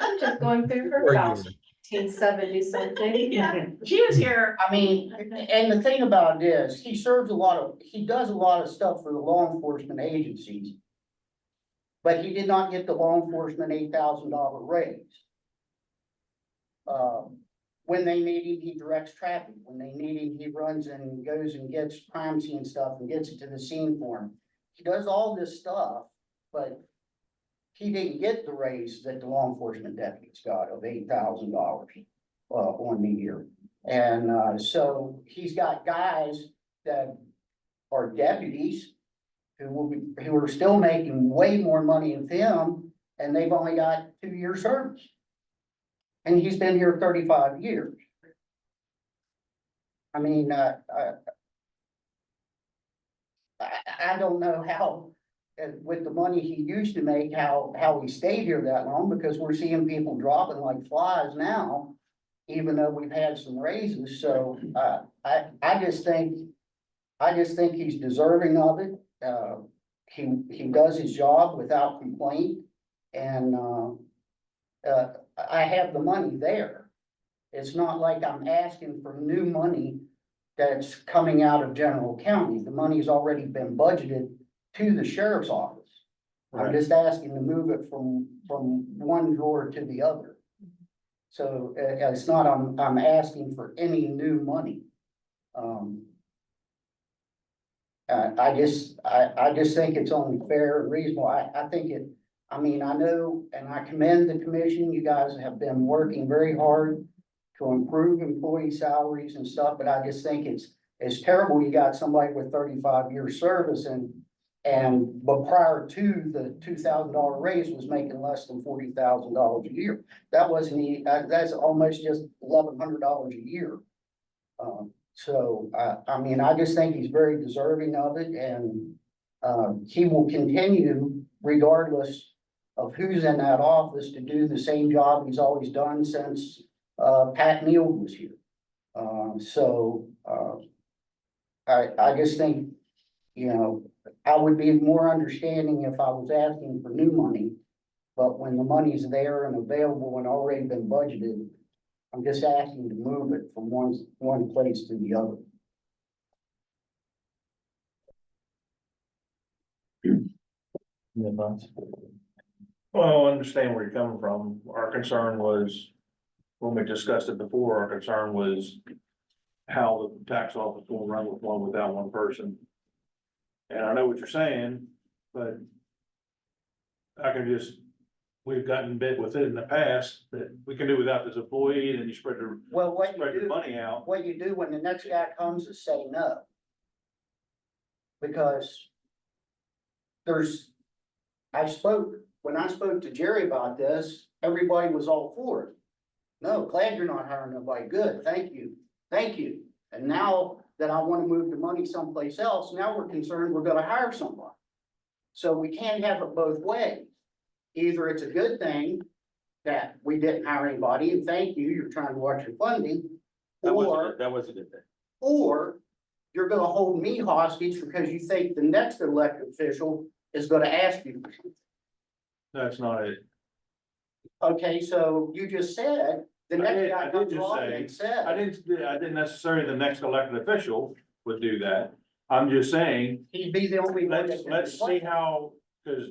I'm just going through her Or file, you. 1870 something. Yeah, she was here. I mean, and the thing about it is, he does a lot of stuff for the law enforcement agencies. But he did not get the law enforcement $8,000 raise. When they need him, he directs traffic. When they need him, he runs and goes and gets crime scene stuff and gets it to the scene for him. He does all this stuff, but he didn't get the raise that the law enforcement deputies got of $8,000 on the year. And so he's got guys that are deputies who are still making way more money than him, and they've only got 2 years service. And he's been here 35 years. I mean, I don't know how, with the money he used to make, how he stayed here that long, because we're seeing people dropping like flies now, even though we've had some raises. So, I just think he's deserving of it. He does his job without complaint, and, I have the money there. It's not like I'm asking for new money that's coming out of general county. The money's already been budgeted to the sheriff's office. I'm just asking to move it from one drawer to the other. So it's not, I'm asking for any new money. I just think it's only fair and reasonable. I think I mean, I know, and I commend the commission. You guys have been working very hard to improve employee salaries and stuff, but I just think it's terrible. You got somebody with 35 years service but prior to the $2,000 raise was making less than $40,000 a year. That wasn't, that's almost just $1,100 a year. So, I mean, I just think he's very deserving of it, and he will continue regardless of who's in that office to do the same job he's always done since Pat Neal was here. I just think, you know, I would be more understanding if I was asking for new money, but when the money's there and available and already been budgeted, I'm just asking to move it from one place to the other. Well, I understand where you're coming from. Our concern was, when we discussed it before, our concern was how the tax office will run with one without one person. And I know what you're saying, but I can just, we've gotten bit with it in the past, that we can do without this employee, then you spread the, Well, spread the money out. what you do when the next guy comes is say no. Because when I spoke to Jerry about this, everybody was all for it. No, glad you're not hiring nobody. Good, thank you, thank you. And now that I want to move the money someplace else, now we're concerned we're gonna hire somebody. So we can't have it both ways. Either it's a good thing that we didn't hire anybody, and thank you, you're trying to watch your funding. That Or was a good thing. Or you're gonna hold me hostage because you think the next elected official is gonna ask you. That's not it. Okay, so you just said, the I next did- I guy did comes just along say- and said. I didn't necessarily the next elected official would do that. I'm just saying, He'd be the only one. that let's can see complain. how, because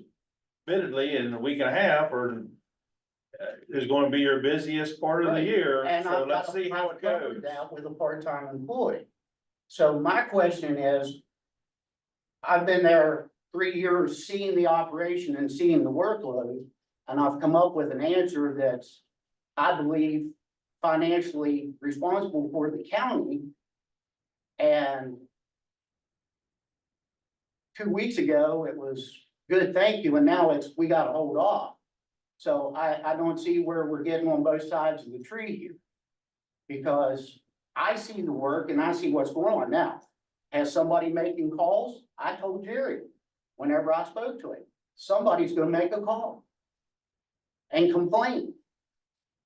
admittedly, in a week and a half, or is going to be your busiest part of the Right. year, And so I've let's got- see how I've it covered goes. that with a part-time employee. So my question is, I've been there 3 years, seeing the operation and seeing the workload, and I've come up with an answer that's, I believe, financially responsible for the county. And 2 weeks ago, it was good, thank you, and now we gotta hold off. So I don't see where we're getting on both sides of the tree here. Because I see the work and I see what's going on now. Has somebody making calls? I told Jerry, whenever I spoke to him, somebody's gonna make a call. And complain,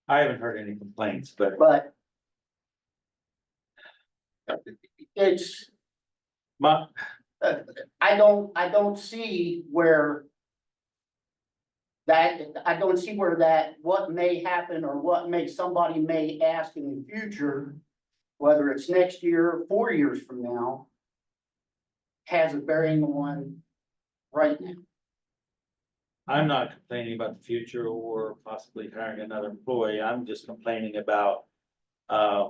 I haven't heard any complaints, but but. It's, my, I don't see where. I don't see where what may happen or somebody may ask in the future. Whether it's next year, 4 years from now. Has a bearing on right now. I'm not complaining about the future or possibly hiring another employee. I'm just complaining about, I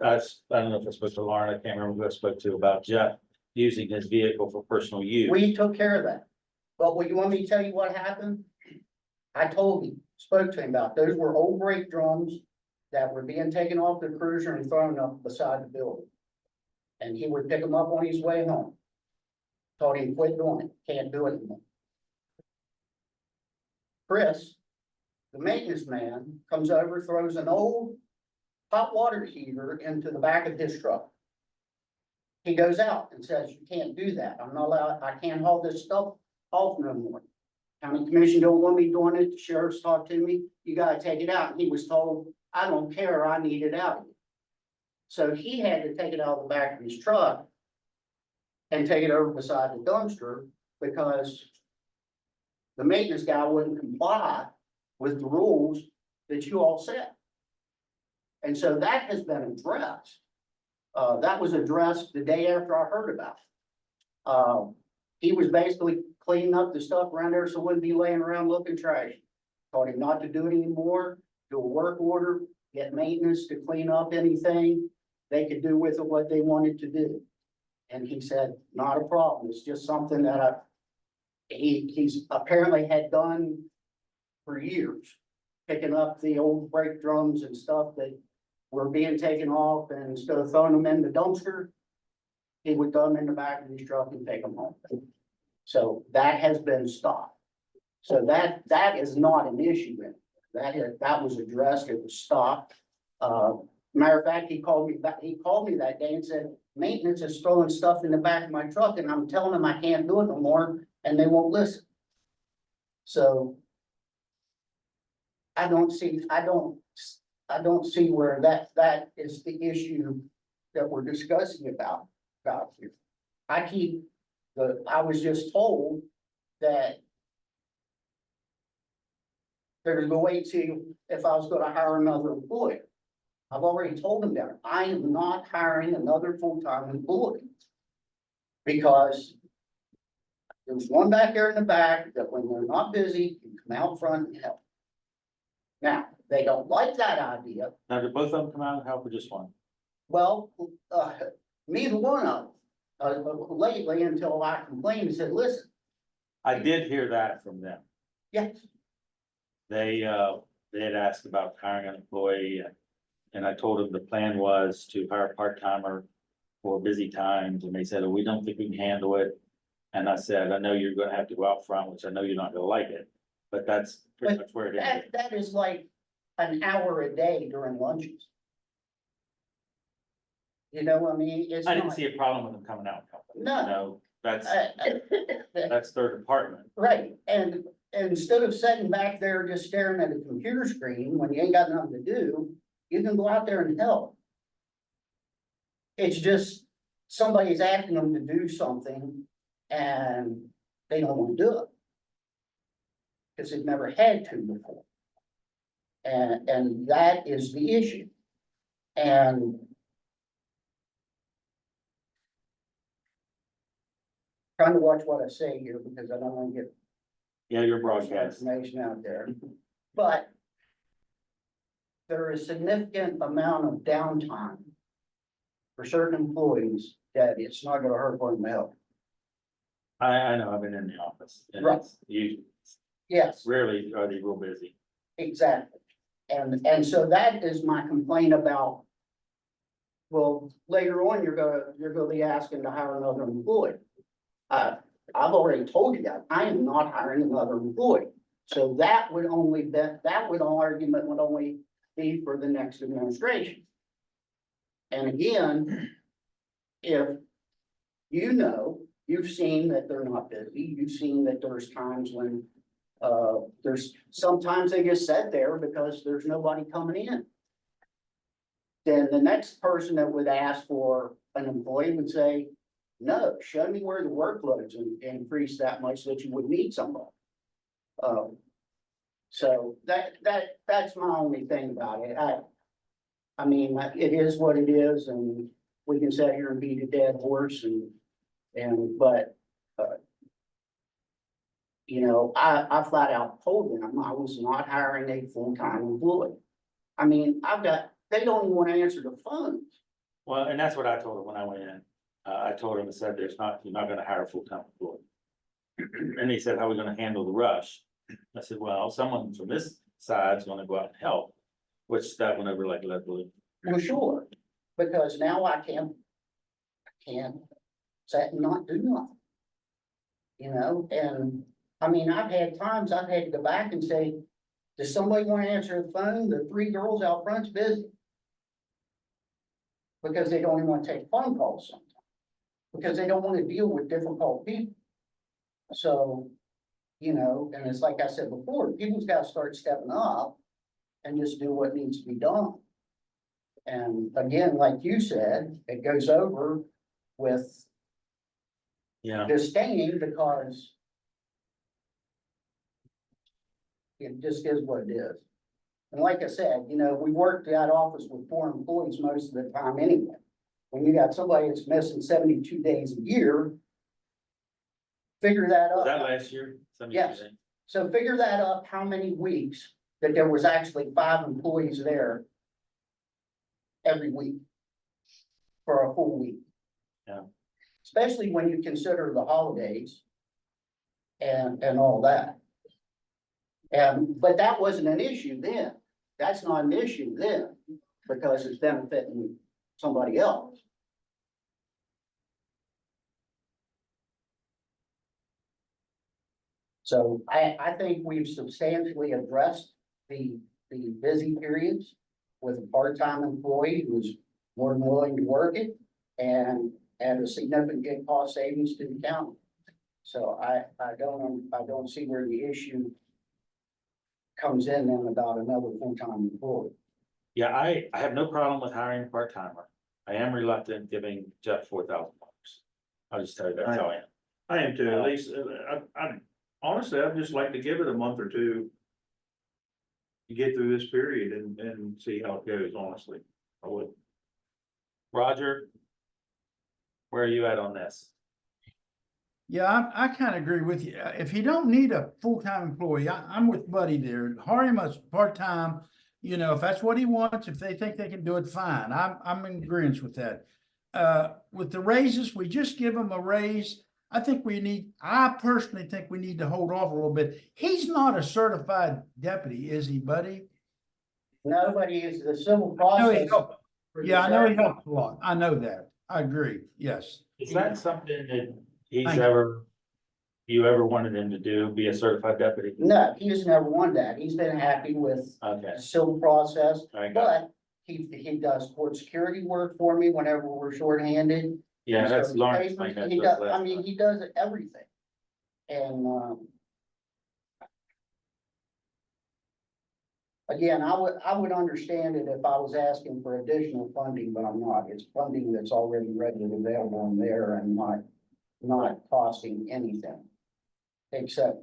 don't know if I spoke to Lauren, I can't remember who I spoke to about Jeff using his vehicle for personal use. We took care of that. But what you want me to tell you what happened? I told him, spoke to him about, those were old brake drums that were being taken off the cruiser and thrown up beside the building. And he would pick them up on his way home. Told him, quit doing it, can't do it anymore. Chris, the maintenance man, comes over, throws an old hot water heater into the back of his truck. He goes out and says, you can't do that. I'm not allowed, I can't haul this stuff off no more. County commission don't want me doing it. The sheriff's talked to me. You gotta take it out. And he was told, I don't care. I need it out. So he had to take it out of the back of his truck and take it over beside the dumpster because the maintenance guy wouldn't comply with the rules that you all set. And so that has been addressed. That was addressed the day after I heard about it. He was basically cleaning up the stuff around there so it wouldn't be laying around looking trashy. Told him not to do it anymore, do a work order, get maintenance to clean up anything they could do with it what they wanted to do. And he said, not a problem, it's just something that he's apparently had done for years. picking up the old brake drums and stuff that were being taken off, and instead of throwing them in the dumpster, he would throw them in the back of his truck and take them home. So that has been stopped. So that is not an issue. That was addressed, it was stopped. Matter of fact, he called me that day and said, maintenance is throwing stuff in the back of my truck, and I'm telling them I can't do it no more, and they won't listen. So I don't see where that is the issue that we're discussing about here. I was just told that they're gonna wait and see if I was gonna hire another employee. I've already told them that I am not hiring another full-time employee. Because there's one back there in the back that when they're not busy, can come out front and help. Now, they don't like that idea. Now, did both of them come out and help or just one? Well, neither one of them, lately until I complained and said, listen, I did hear that from them. yes, They had asked about hiring an employee, and I told them the plan was to hire a part-timer for busy times, and they said, oh, we don't think we can handle it. And I said, I know you're gonna have to go out front, which I know you're not gonna like it, but that's pretty much where it is. that is like an hour a day during lunches. You know what I mean? It's I didn't not, see a problem with them coming out. No. You know, that's uh, their department. right, and instead of sitting back there just staring at a computer screen when you ain't got nothing to do, you can go out there and help. It's just somebody's asking them to do something and they don't want to do it. Because they've never had to before. And that is the issue. And trying to watch what I say here because I don't want to get Yeah, your broadcast. information out there. But there is significant amount of downtime for certain employees that it's not gonna hurt for them to help. I know, I've been in the office, and Right. Yes, rarely are they real busy. exactly. And so that is my complaint about. Well, later on, you're gonna be asking to hire another employee. I've already told you that, I am not hiring another employee. So that would argument would only be for the next administration. And again, if you've seen that they're not busy, you've seen that there's times when sometimes they just sit there because there's nobody coming in. Then the next person that would ask for an employee would say, no, show me where the workload's increased that much that you would need somebody. So that's my only thing about it. I mean, it is what it is, and we can sit here and beat a dead horse but you know, I flat out told them I was not hiring a full-time employee. I mean, they don't even want to answer the phones. Well, and that's what I told them when I went in. I told them, I said, you're not gonna hire a full-time employee. And he said, how are we gonna handle the rush? I said, well, someone from this side's gonna go out and help, which that went over like lead balloon. Well, sure, because now I can't sit and not do nothing. You know, and I mean, I've had times I've had to go back and say, does somebody want to answer the phone? The three girls out front's busy. Because they don't even want to take phone calls sometimes. Because they don't want to deal with difficult people. So, you know, and it's like I said before, people's got to start stepping up and just do what needs to be done. And again, like you said, it goes over with Yeah, disdain because it just is what it is. And like I said, you know, we worked that office with 4 employees most of the time anyway. When you got somebody that's missing 72 days a year, figure that was up. that last year? Yes. So figure that up, how many weeks that there was actually 5 employees there every week for a full week. Yeah. Especially when you consider the holidays and all that. But that wasn't an issue then. That's not an issue then, because it's benefiting somebody else. So I think we've substantially addressed the busy periods with a part-time employee who's more than willing to work it and at a significant cost savings to the county. So I don't see where the issue comes in then about another full-time employee. Yeah, I have no problem with hiring a part-timer. I am reluctant giving Jeff $4,000. I'll just tell you that's how I am. I am too, at least, I honestly, I'd just like to give it a month or two. To get through this period and see how it goes, honestly, I would. Roger? Where are you at on this? Yeah, I kind of agree with you. If you don't need a full-time employee, I'm with Buddy there. Hire him as part-time. You know, if that's what he wants, if they think they can do it, fine. I'm in agreement with that. With the raises, we just give him a raise. I personally think we need to hold off a little bit. He's not a certified deputy, is he, Buddy? Nobody is the civil I know he process. helped. Yeah, I know he helped a lot. I know that. I agree. Yes. Is that something that Thank you. you ever wanted him to do, be a certified deputy? No, he has never wanted that. He's been happy with Okay, the civil process, I got it. but he does court security work for me whenever we're shorthanded. Yeah, that's So Lauren he explained that does- to us last time. he does everything. And, again, I would understand it if I was asking for additional funding, but I'm not. It's funding that's already readily available in there and not costing anything. Except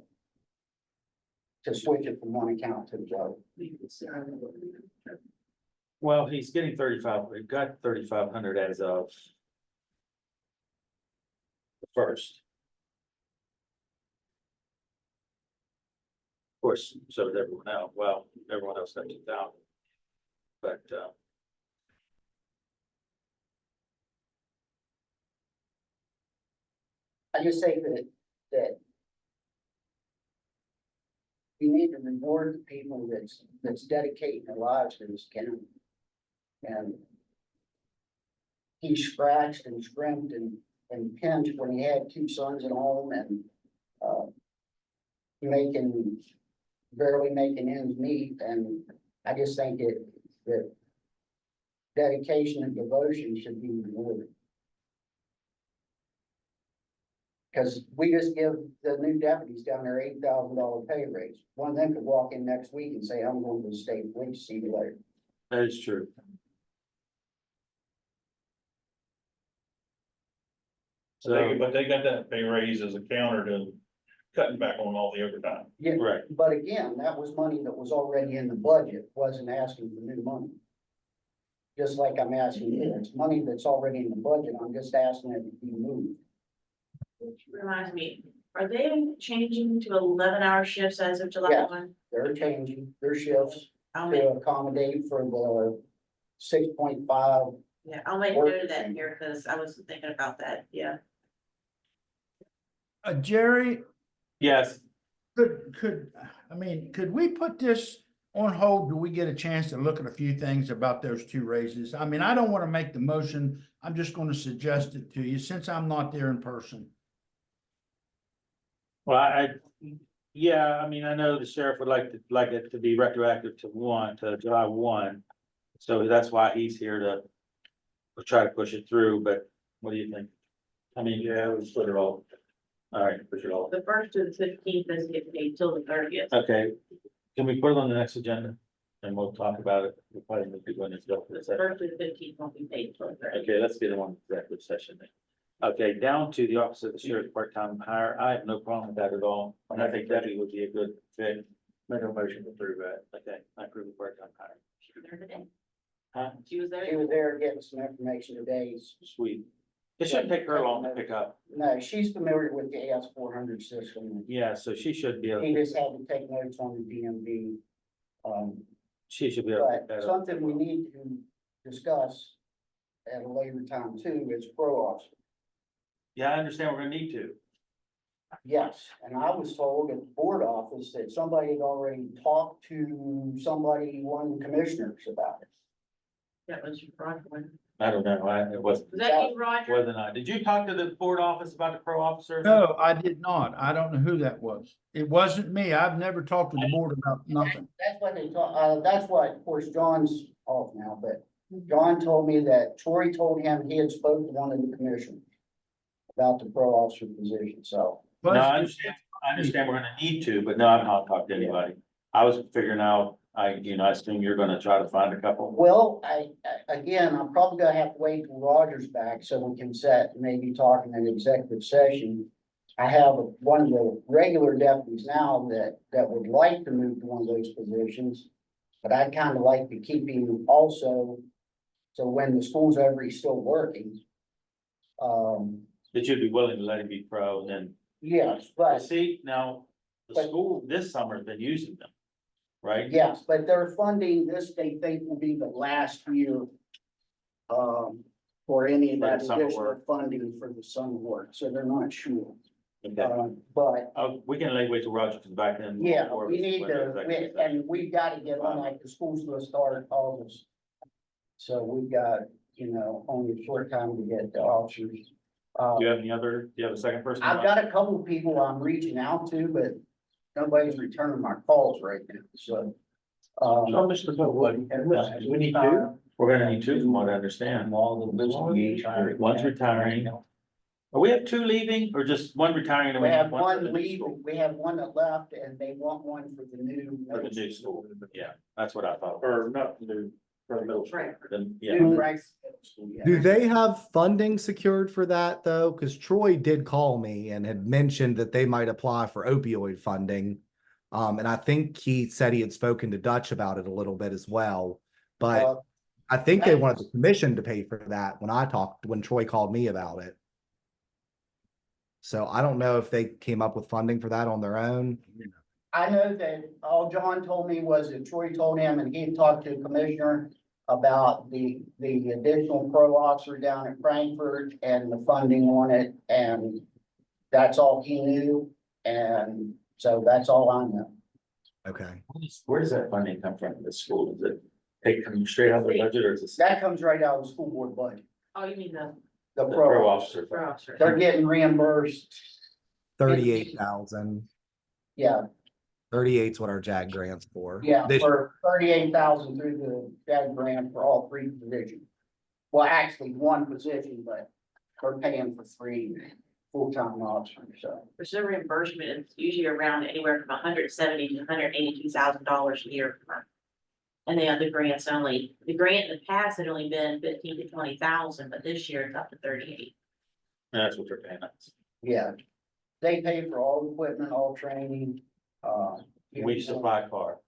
to switch it from one account to the other. Well, he's getting 35, we got 3,500 as of the first. Of course, so did everyone else. Well, everyone else got 2,000. But, I just say that we need to reward the people that's dedicating their lives to this county. And he scratched and scrimped and pinched when he had two sons at home and, barely making ends meet, and I just think that dedication and devotion should be rewarded. Cause we just give the new deputies down there $8,000 pay raise. One of them could walk in next week and say, I'm going to the state police, see you later. that is true. So, But they got that pay raise as a counter to cutting back on all the overtime. Yeah, right, but again, that was money that was already in the budget, wasn't asking for new money. Just like I'm asking you, it's money that's already in the budget, I'm just asking it to be moved. Which reminds me, are they changing to 11-hour shifts as of July Yeah. 1? They're changing their shifts I'll make, to accommodate for the 6.5. yeah, I'll make note of that here, because I was thinking about that, yeah. Jerry, yes, could we put this on hold? Do we get a chance to look at a few things about those two raises? I mean, I don't want to make the motion. I'm just going to suggest it to you since I'm not there in person. well, yeah, I mean, I know the sheriff would like it to be retroactive to July 1. So that's why he's here to try to push it through, but what do you think? I mean, Yeah, let's put it all. all right, push it all. The 1st to the 15th doesn't get paid till the 30th. Okay, can we put it on the next agenda? And we'll talk about it. We'll probably need to go into go for this. The 1st to the 15th won't be paid till the 30th. Okay, let's get it on executive session then. Okay, down to the office of the sheriff part-time hire. I have no problem with that at all. And I think that would be a good fit. Make a motion to approve that. Okay, I approve the part-time hire. She was there today. Huh? She was there. She was there getting some information today. Sweet. It shouldn't take her long to pick up. No, she's familiar with the AS400 system. Yeah, so she should be able, He just had to take notes on the DMV. she should be able to pick But that up. something we need to discuss at a later time too is pro officer. Yeah, I understand we're gonna need to. Yes, and I was told at the board office that somebody had already talked to somebody, one of the commissioners about it. That was Roger. I don't know, it wasn't, Was that you, Roger? wasn't I. Did you talk to the board office about the pro officers? No, I did not. I don't know who that was. It wasn't me. I've never talked to the board about nothing. That's what they thought, that's what, of course, John's off now, but John told me that Troy told him he had spoken to one of the commissioners about the pro officer position, so. No, I understand we're gonna need to, but no, I've not talked to anybody. I was figuring out, I assume you're gonna try to find a couple. Well, again, I'm probably gonna have to wait till Roger's back so we can set, maybe talk in an executive session. I have one of the regular deputies now that would like to move to one of those positions. But I'd kind of like to keep him also, so when the school's over, he's still working. That you'd be willing to let him be pro, and then, Yes, but but, see, now, the But- school this summer has been using them, right? yes, but their funding, this they think will be the last year. For any of For the that summer additional work. funding for the summer work, so they're not sure. Okay. But We can wait till Roger comes back in. yeah, or we need when to, the executive session. and we gotta get on, like, the school's gonna start August. So we've got, only a short time to get the officers. Do you have do you have a second person? I've got a couple of people I'm reaching out to, but nobody's returning my calls right now, so. Mr. Pope, we need two. We're gonna need two from what I understand. One's retiring. We have two leaving or just one retiring? and We have for one the new leaving, school? we have one that left, and they want one for the new. For the new school, yeah, that's what I thought. Or not new, for the middle school. Right. Then, yeah, New ranks. Yeah. Do they have funding secured for that though? Cause Troy did call me and had mentioned that they might apply for opioid funding. And I think he said he had spoken to Dutch about it a little bit as well, but Uh, I think they wanted the commission to pay for that when Troy called me about it. So I don't know if they came up with funding for that on their own. I know that all John told me was that Troy told him, and he had talked to the commissioner about the additional pro officer down at Frankfurt and the funding on it, and that's all he knew, and so that's all I know. Okay. where does that funding come from in the school? Is it take from straight out of the budget or is it That comes right out of the school board budget, Oh, you mean the the the pro pro, officer? pro officer? they're getting reimbursed, 38,000. yeah, 38's what our JAG grant's for. yeah, This- for 38,000 through the JAG grant for all three positions. Well, actually, one position, but they're paying for three full-time officers, so. For some reimbursement, it's usually around anywhere from $170,000 to $182,000 a year. And the other grants only, the grant in the past had only been 15,000 to 20,000, but this year it's up to 38. That's what they're paying us. Yeah, they pay for all equipment, all training, We supply car.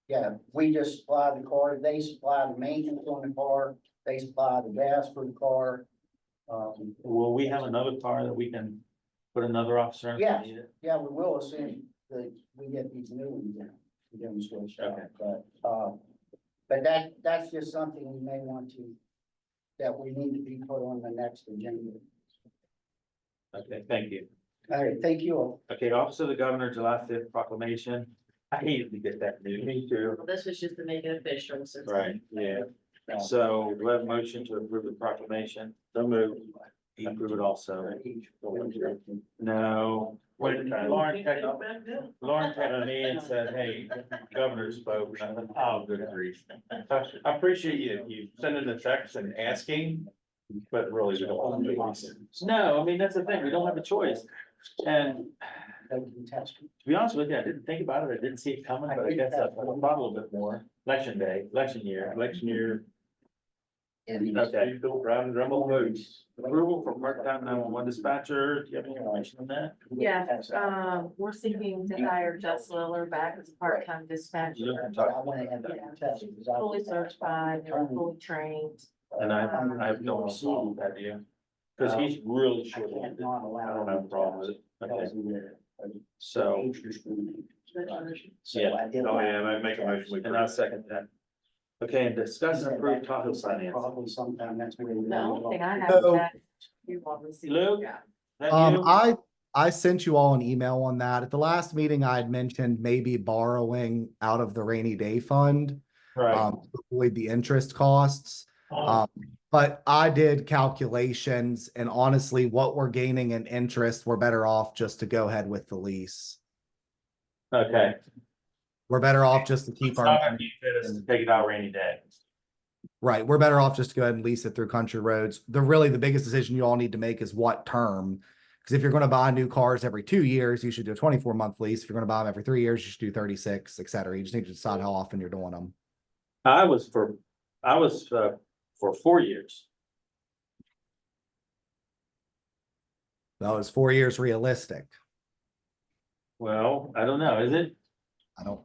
Yeah, we just supply the car, they supply the maintenance on the car, they supply the gas for the car. Will we have another car that we can put another officer in? if we Yes. need it? Yeah, we will as soon as we get these new ones in, to demonstrate Okay. that, but that's just something we may want to, that we need to be put on the next agenda. Okay, thank you. All right, thank you all. Okay, Office of the Governor, July 5th proclamation. I hated to get that new. Me too. Well, this was just to make it official since. Right, yeah. So we have a motion to approve the proclamation. So move. You approve it also. No. When Lauren texted me and said, hey, governor spoke, and I said, oh, good grief. I appreciate you sending the text and asking, but really we don't. No, I mean, that's the thing. We don't have a choice. And They can test me. to be honest with you, I didn't think about it. I didn't see it coming, but I guess I thought a little bit more. Election day, election year. And Okay. Bill Brown, Drumble Boots. Approval for part-time 911 dispatcher. Do you have any information on that? Yes, we're seeking to hire Jess Liller back as a part-time dispatcher, But I went ahead and tested. 'cause I- fully certified, and fully trained. And I have no problem with that, do you? Cause he's really I short. can't not allow. I don't have a problem with it. Okay, Because of the- so, age discrimination. So Yeah. I did. Oh, yeah, I make a motion. and I'll second that. Okay, and discuss and approve Tahoe finance. Probably sometime next week. The only thing I have is So- that you want to see. Lou? Yeah. That you? I sent you all an email on that. At the last meeting, I had mentioned maybe borrowing out of the rainy day fund. To avoid the interest costs. But I did calculations and honestly, what we're gaining in interest, we're better off just to go ahead with the lease. Okay. We're better off just to keep It's our, not gonna be fit us to take it out rainy day. right, we're better off just to go ahead and lease it through Country Roads. The biggest decision you all need to make is what term. Because if you're gonna buy new cars every 2 years, you should do a 24-month lease. If you're gonna buy them every 3 years, you should do 36, et cetera. You just need to decide how often you're doing them. I was for 4 years. That was 4 years realistic. Well, I don't know, is it?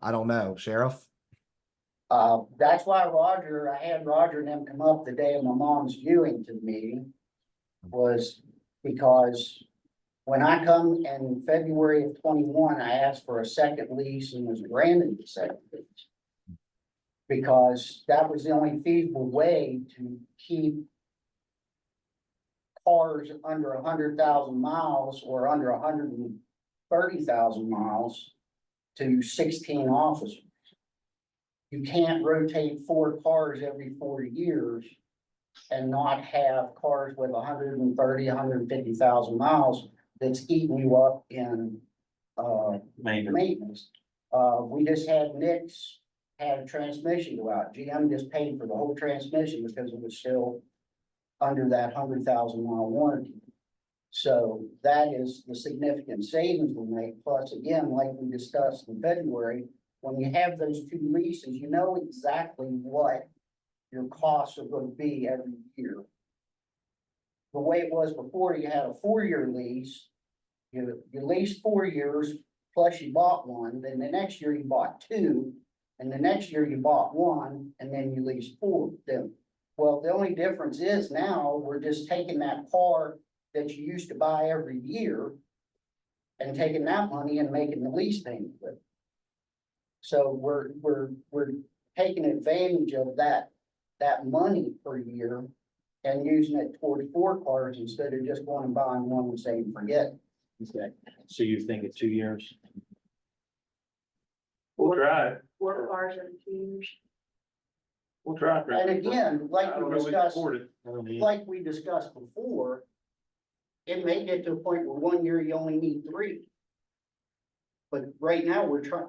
I don't know, Sheriff. That's why I had Roger and them come up the day of my mom's viewing to the meeting. Was because when I come in February of 21, I asked for a second lease and was granted the second lease. Because that was the only feasible way to keep cars under 100,000 miles or under 130,000 miles to 16 officers. You can't rotate 4 cars every 4 years and not have cars with 130, 150,000 miles that's eating you up in maintenance. We just had Nick's had a transmission go out. GM just paid for the whole transmission because it was still under that 100,000 mile warranty. So that is the significant savings we'll make. Plus, again, like we discussed in February, when you have those 2 leases, you know exactly what your costs are going to be every year. The way it was before, you had a 4-year lease. You leased 4 years, plus you bought one, then the next year you bought 2, and the next year you bought 1, and then you leased 4 of them. Well, the only difference is now we're just taking that car that you used to buy every year and taking that money and making the lease payment with it. So we're taking advantage of that money per year and using it towards 4 cars instead of just going and buying one and saying, forget. Okay, so you think it's 2 years? We'll try it. 4 cars every 2 years. We'll try it. And again, like I don't we know, we can discussed, afford it. I don't need- like we discussed before, it may get to a point where 1 year you only need 3. But right now,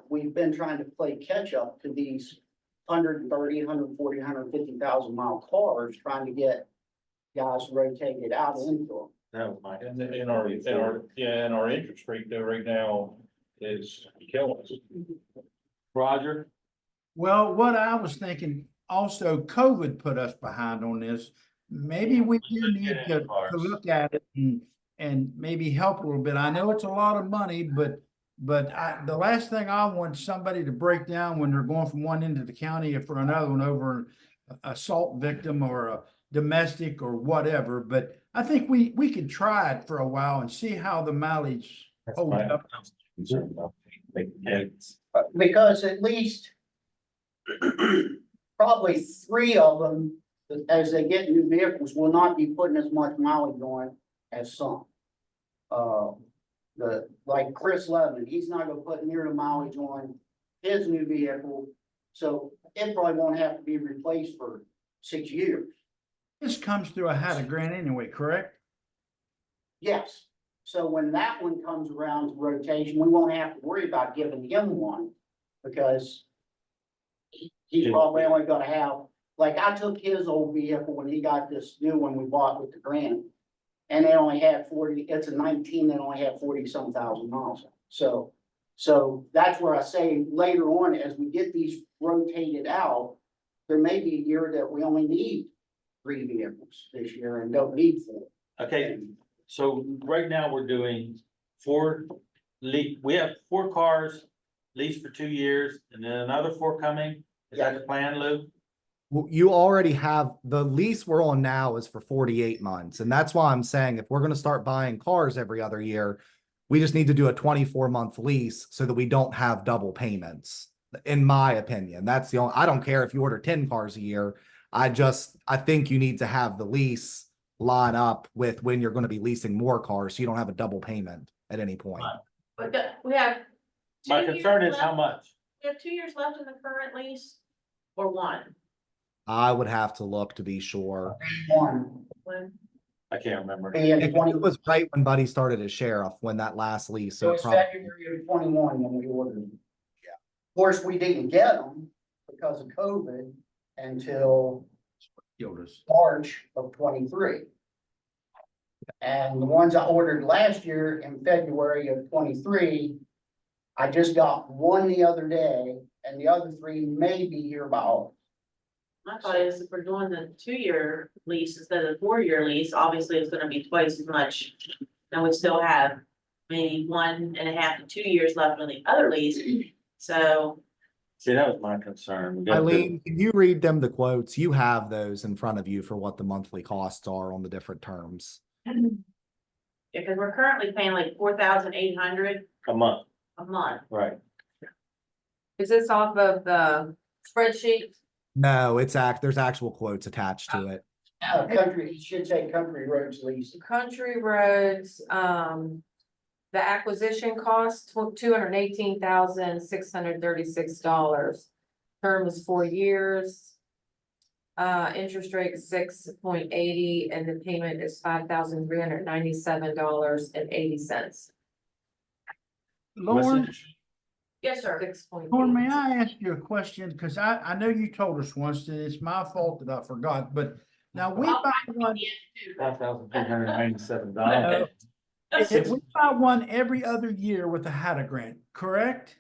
we've been trying to play catch up to these 130, 140, 150,000 mile cars, trying to get guys rotated out into them. That was my. And our interest rate though right now is killing us. Roger? Well, what I was thinking, also COVID put us behind on this. Maybe we do need to look at it and maybe help a little bit. I know it's a lot of money, but the last thing I want somebody to break down when they're going from one end of the county for another one over an assault victim or a domestic or whatever. But I think we could try it for a while and see how the mileage holds up. Because at least probably 3 of them, as they get new vehicles, will not be putting as much mileage on as some. Like Chris Levin, he's not gonna put near the mileage on his new vehicle, so it probably won't have to be replaced for 6 years. This comes through a HADA grant anyway, correct? Yes, so when that one comes around to rotation, we won't have to worry about giving him one, because he's probably only gonna have, like, I took his old vehicle when he got this new one we bought with the grant. And they only had 40, it's a 19, they only had 40-some thousand miles. So that's where I say later on, as we get these rotated out, there may be a year that we only need 3 vehicles this year and don't need 4. Okay, so right now we're doing 4 we have 4 cars leased for 2 years and then another 4 coming. Is that the plan, Lou? Well, you already have, the lease we're on now is for 48 months. And that's why I'm saying if we're going to start buying cars every other year, we just need to do a 24-month lease so that we don't have double payments. In my opinion, that's the only, I don't care if you order 10 cars a year. I think you need to have the lease line up with when you're gonna be leasing more cars, so you don't have a double payment at any point. Right. But we have. My 2 years concern is how left- much? We have 2 years left in the current lease, or one? I would have to look to be sure. One, When- I can't remember. being It 20 was right when Buddy started as sheriff, when that last lease. It So was probably, February of 21 when we ordered them. Yeah. Of course, we didn't get them because of COVID until Killed us. March of 23. And the ones I ordered last year in February of 23, I just got one the other day, and the other 3 may be here by August. My thought is if we're doing the 2-year lease instead of the 4-year lease, obviously it's gonna be twice as much. And we still have maybe 1.5 to 2 years left on the other lease, so. See, that was my concern. We got to- Eileen, can you read them the quotes? You have those in front of you for what the monthly costs are on the different terms. Because we're currently paying like 4,800 A month, a month. right? Is this off of the spreadsheet? No, there's actual quotes attached to it. Country, it should say Country Roads lease. Country roads, the acquisition cost, $218,636. Term is 4 years. Interest rate is 6.80, and the payment is $5,397.80. Lauren, Yes, sir. 6.80. Lauren, may I ask you a question? Because I know you told us once that it's my fault that I forgot, but now we buy one, $5,397. if we buy one every other year with a HADA grant, correct?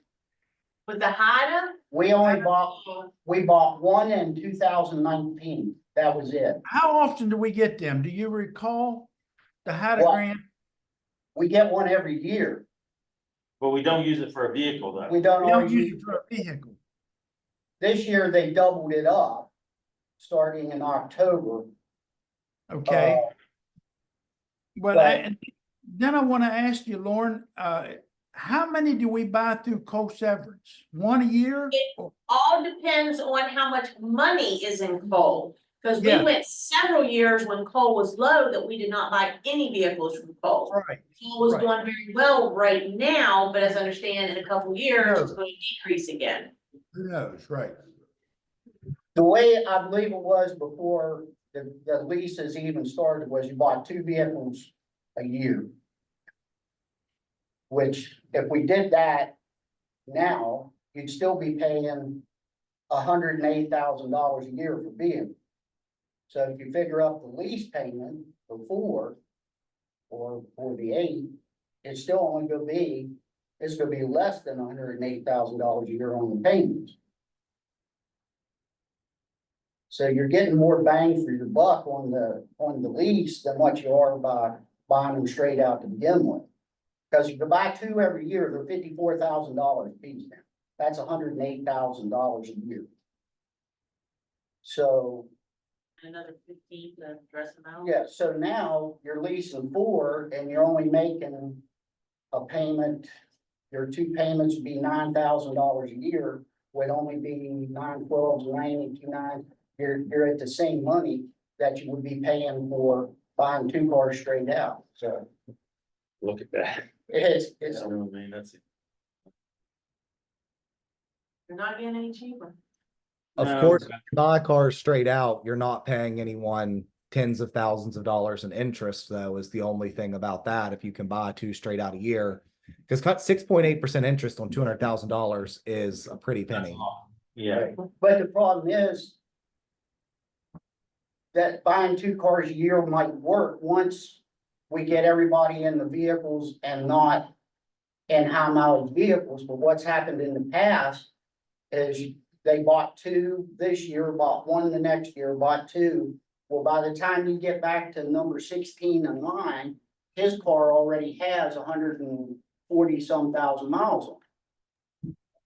With the HIDA? We bought one in 2019. That was it. How often do we get them? Do you recall? The HADA What? grant? We get one every year. But we don't use it for a vehicle though. We don't We don't always use use, it for a vehicle. this year they doubled it up, starting in October. Okay, Uh, well, and then I want to ask you, Lauren, how many do we buy through Cole Severance? One a year? All depends on how much money is in coal. Cause we Yeah. went several years when coal was low that we did not buy any vehicles from coal. Right. Coal was Right. doing very well right now, but as I understand, in a couple years, it's Sure. going to decrease again. Who knows, right? The way I believe it was before the leases even started was you bought 2 vehicles a year. Which, if we did that now, you'd still be paying $108,000 a year for vehicles. So if you figure up the lease payment for 4 or for the 8, it's still only gonna be, it's gonna be less than $108,000 a year on the payments. So you're getting more bang for your buck on the lease than what you are by buying them straight out to begin with. Because if you buy 2 every year, they're $54,000 a piece now. That's $108,000 a year. So, Another 15 to dress them out. yeah, so now you're leasing 4 and you're only making a payment. Your 2 payments would be $9,000 a year, would only be 9, 12, 90, 9. You're at the same money that you would be paying for buying 2 cars straight out. So Look at that. it's, I mean, that's. They're not getting any cheaper. Of No. course, if you buy cars straight out, you're not paying anyone tens of thousands of dollars in interest, though, is the only thing about that. If you can buy 2 straight out a year, because cut 6.8% interest on $200,000 is a pretty That's penny. a lot. Yeah, but the problem is that buying 2 cars a year might work once we get everybody in the vehicles and not in high mileage vehicles. But what's happened in the past is they bought 2 this year, bought 1 the next year, bought 2. Well, by the time you get back to number 16 in line, his car already has 140 some thousand miles on it.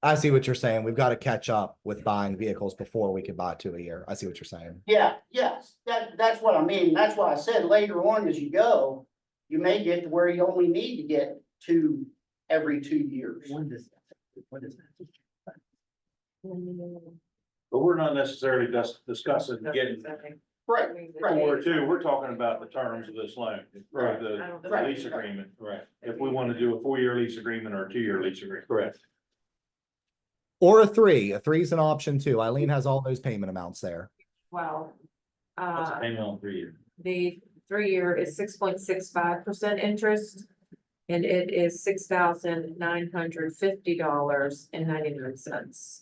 I see what you're saying. We've got to catch up with buying vehicles before we can buy 2 a year. I see what you're saying. Yeah, yes, that's what I mean. That's why I said later on as you go, you may get to where you only need to get 2 every 2 years. what is that? But we're not necessarily just discussing getting Right, Or two, we're talking about the terms of this loan, or I the don't- the Right. lease agreement. Right, If we want to do a 4-year lease agreement or a 2-year lease agreement. correct. Or a three. A three is an option too. Eileen has all those payment amounts there. Well, What's the payment on 3 year? the 3-year is 6.65% interest. And it is $6,950.99.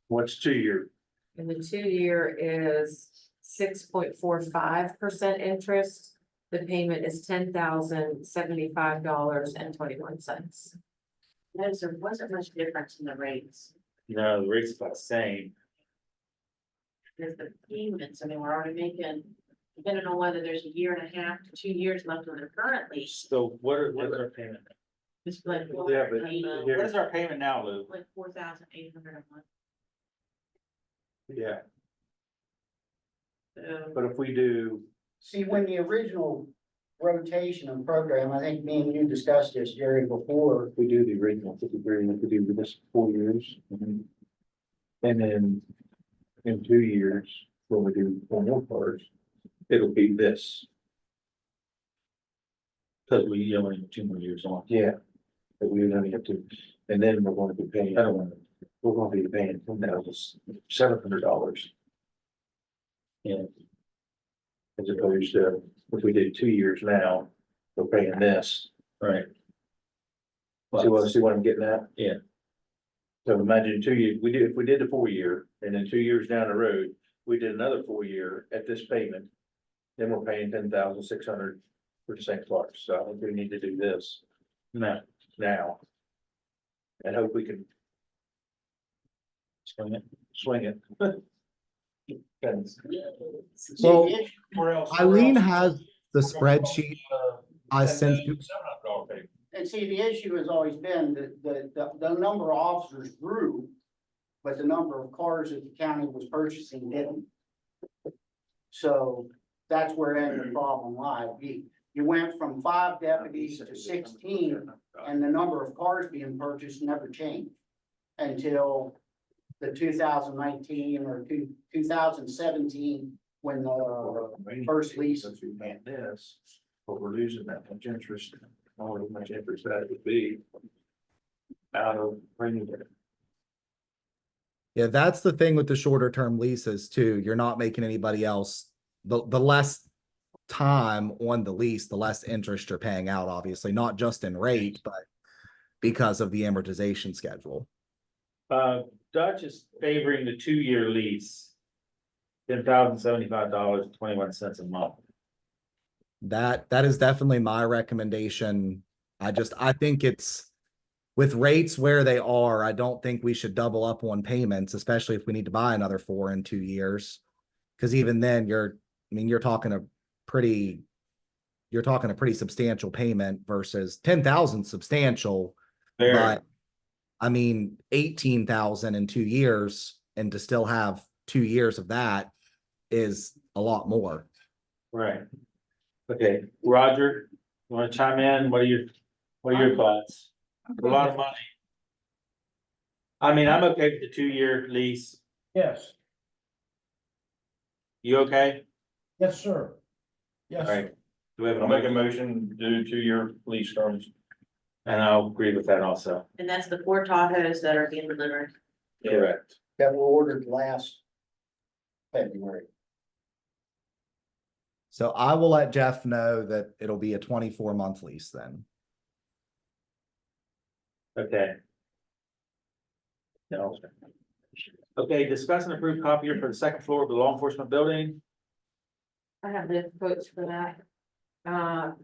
What's 2-year? And the 2-year is 6.45% interest. The payment is $10,075.21. Notice there wasn't much difference in the rates. No, the rate's about the same. There's the payments, I mean, we're already making, depending on whether there's a year and a half to 2 years left on the current lease. So what is our payment? It's like Yeah, but What is our payment now, Lou? like 4,800 a month. Yeah, So but if we do, see, when the original rotation and program, I think me and you discussed this, Jerry, before. if we do the original 53, we could do this 4 years. And then in 2 years, when we do 4 more cars, it'll be this. Cause we only have 2 more years on. Yeah. But we would only have to, and then we're going to be paying, I don't want to, we're going to be paying $700. Yeah. As opposed to, if we did 2 years now, we're paying this. Right. See what I'm getting at? Yeah. So imagine 2 years, if we did the 4-year, and then 2 years down the road, we did another 4-year at this payment. Then we're paying 10,600 for the same cars, so I think we need to do this No, now. And hope we can swing it. swing it. Well, Where else? Eileen has the spreadsheet I sent you. $700 payment. And see, the issue has always been that the number of officers grew, but the number of cars that the county was purchasing didn't. So that's where the problem lies. You went from 5 deputies to 16, and the number of cars being purchased never changed until the 2019 or 2017, when the first lease. Since we had this, but we're losing that much interest, how much interest that would be. Out of bringing it. Yeah, that's the thing with the shorter term leases too. You're not making anybody else, the less time on the lease, the less interest you're paying out, obviously, not just in rate, but because of the amortization schedule. Dutch is favoring the 2-year lease. $10,075.21 a month. That is definitely my recommendation. I think it's with rates where they are, I don't think we should double up on payments, especially if we need to buy another 4 in 2 years. Cause even then you're talking a pretty substantial payment versus 10,000 substantial. Very. But I mean, 18,000 in 2 years and to still have 2 years of that is a lot more. Right. Okay, Roger, you wanna chime in? What are your thoughts? A lot of money. I mean, I'm okay with the 2-year lease. Yes, You okay? yes, sir. Yes, sir. Alright. Do we have I'll a make a motion? motion, do 2-year lease terms. And I'll agree with that also. and that's the 4 Tahoes that are being delivered. Correct. That were ordered last February. So I will let Jeff know that it'll be a 24-month lease then. Okay. No. Okay, discuss and approve copier for the 2nd floor of the law enforcement building. I have the quotes for that.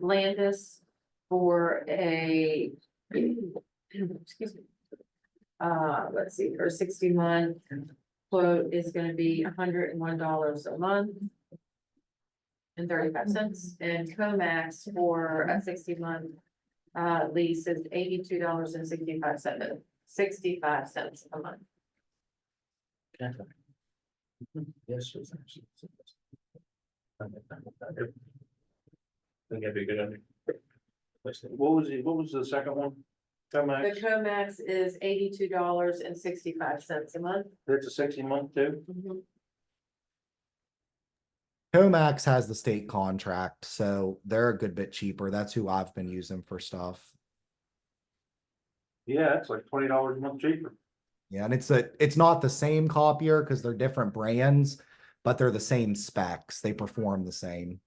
Landis for a, excuse me. Let's see, for a 60-month quote is gonna be $101 a month. And 35 cents, and Comax for a 60-month lease is $82.65, 65 cents a month. Yes. Think that'd be good. What was the second one? The Comax is $82.65 a month. That's a 60-month too? Comax has the state contract, so they're a good bit cheaper. That's who I've been using for stuff. Yeah, it's like $20 a month cheaper. Yeah, and it's not the same copier because they're different brands, but they're the same specs. They perform the same.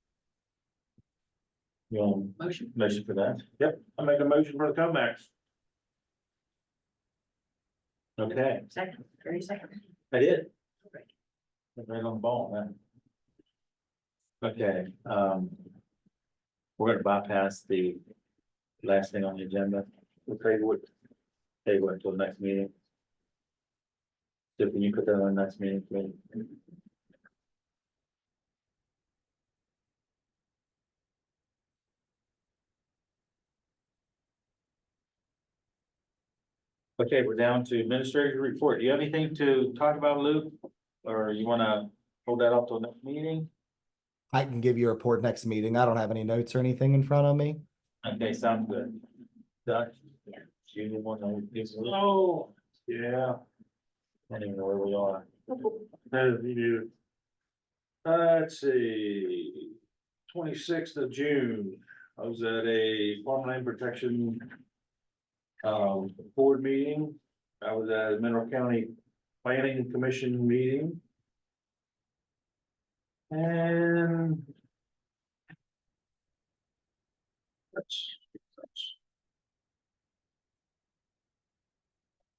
You want motion for that? Yep, I make a motion for the Comax. Okay, Second, very second. I did. Right on the ball, man. Okay, we're gonna bypass the last thing on the agenda. We'll table it until the next meeting. So can you put that on the next meeting, please? Okay, we're down to administrative report. Do you have anything to talk about, Luke? Or you wanna hold that up till next meeting? I can give you a report next meeting. I don't have any notes or anything in front of me. Okay, sounds good. Dutch? Yeah. You want to give us a little, Oh, yeah. I don't even know where we are. Let's see, 26th of June, I was at a farmland protection. Board meeting, I was at a Mineral County Planning Commission meeting. And.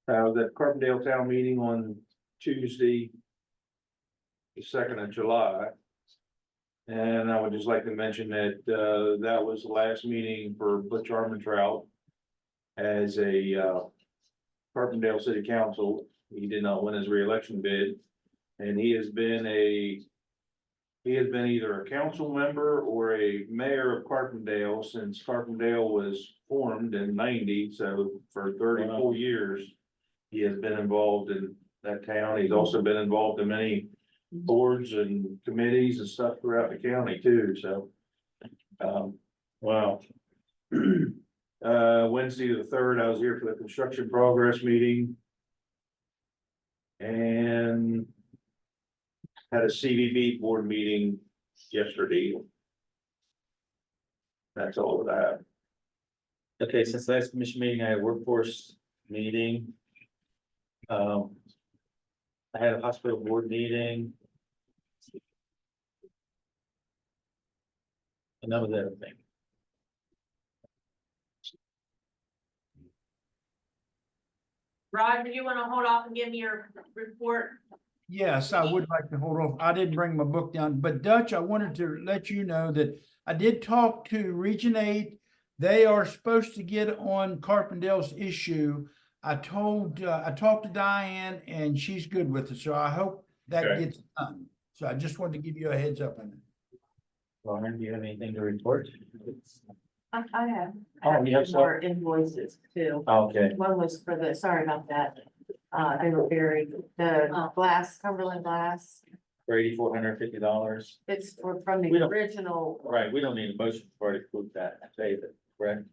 I was at Carbondale Town Meeting on Tuesday, the 2nd of July. And I would just like to mention that, that was the last meeting for Butch Armentrout as a, Carbondale City Council. He did not win his reelection bid. And he has been either a council member or a mayor of Carbondale since Carbondale was formed in 90, so for 34 years. He has been involved in that town. He's also been involved in many boards and committees and stuff throughout the county too, so. Wow. Wednesday the 3rd, I was here for the construction progress meeting. And had a CVB board meeting yesterday. That's all that I have. Okay, since last commission meeting, I had a workforce meeting. I had a hospital board meeting. And that was everything. Rod, do you wanna hold off and give me your report? Yes, I would like to hold off. I didn't bring my book down, but Dutch, I wanted to let you know that I did talk to Region 8. They are supposed to get on Carpendale's issue. I talked to Diane and she's good with it, so I hope that Okay. gets done. So I just wanted to give you a heads up on it. Lauren, do you have anything to report? I have. Oh, you have some? More invoices too. Okay, One was for the, sorry about that. They were buried, the glass, Cumberland glass. for $8,450. It's from We the don't- original. Right, we don't need a motion for it to approve that, save it, correct?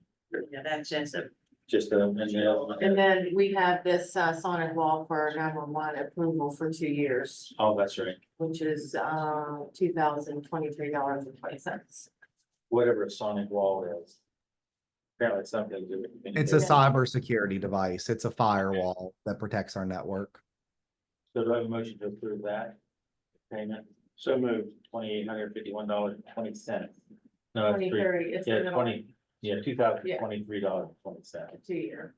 Yeah, that's just a. Just And then we have this sonic wall for 911 approval for 2 years, Oh, that's right. which is $2,023.20. Whatever a sonic wall is. Apparently it's something to do with. It's a cybersecurity device. It's a firewall that protects our network. So do I have a motion to approve that payment? So moved. $2,851.20. No, it's 2030, it's yeah, been $2,023.20. 2 year.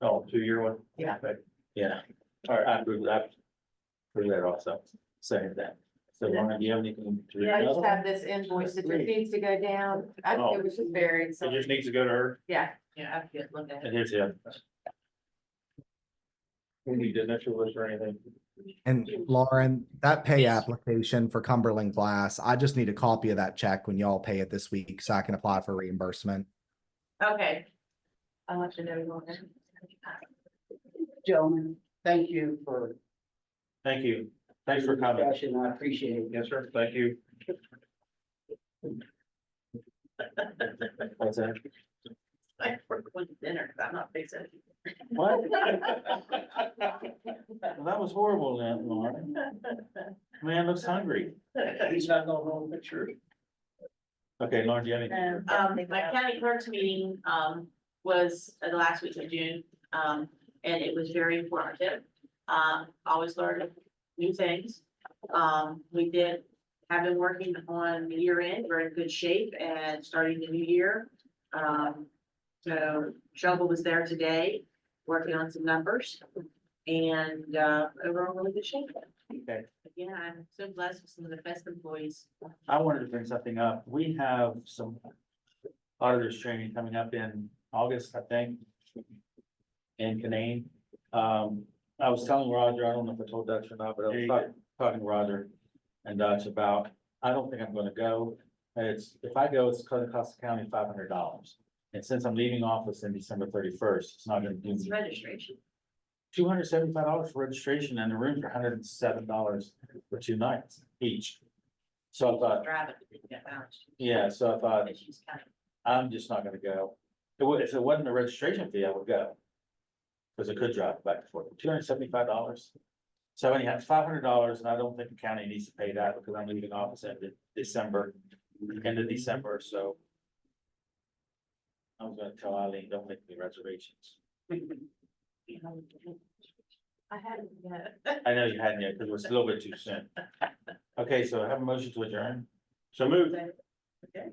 Oh, 2-year one? Yeah. Okay. Yeah, all right, I approve that. Approve that also, saying that. So Lauren, do you have anything to? Yeah, I just have this invoice that just needs to go down. It was just buried, so, It just needs to go to her. yeah. Yeah, I could look at And it. here's the other. We need to initial this or anything. And Lauren, that pay application for Cumberland Glass, I just need a copy of that check when y'all pay it this week so I can apply for reimbursement. Okay. I'll let you know. Lauren. Gentlemen, thank you for. Thank you, thanks for coming. Discussion, I appreciate it. Yes, sir. Thank you. What's that? I work with dinner, 'cause I'm not fixing it. What? Well, that was horrible, then, Lauren. Man looks hungry. He's not going home, make sure. Okay, Lauren, do you have any? My county clerk's meeting, was the last week of June, and it was very informative. Always learned new things. We have been working on the year end, we're in good shape and starting the new year. So Shovel was there today, working on some numbers and, overall really good shape. Okay. Again, I'm so blessed with some of the best employees. I wanted to bring something up. We have some auditors training coming up in August, I think. In Canaan. I was telling Roger, I don't know if I told Dutch or not, but I was talking to Roger and Dutch about, I don't think I'm gonna go. If I go, it's gonna cost the county $500. And since I'm leaving office in December 31st, it's not gonna do It's me registration. $275 for registration and the room for $107 for 2 nights each. So I thought, Drive it, didn't get bounced. yeah, so I thought, But she's kind of, I'm just not gonna go. If it wasn't a registration fee, I would go. Cause I could drive back and forth, $275. So anyhow, it's $500 and I don't think the county needs to pay that because I'm leaving office end of December, so. I was gonna tell Eileen, don't make me reservations. I hadn't yet. I know you hadn't yet, cause it was a little bit too soon. Okay, so I have a motion to adjourn. So moved. Okay.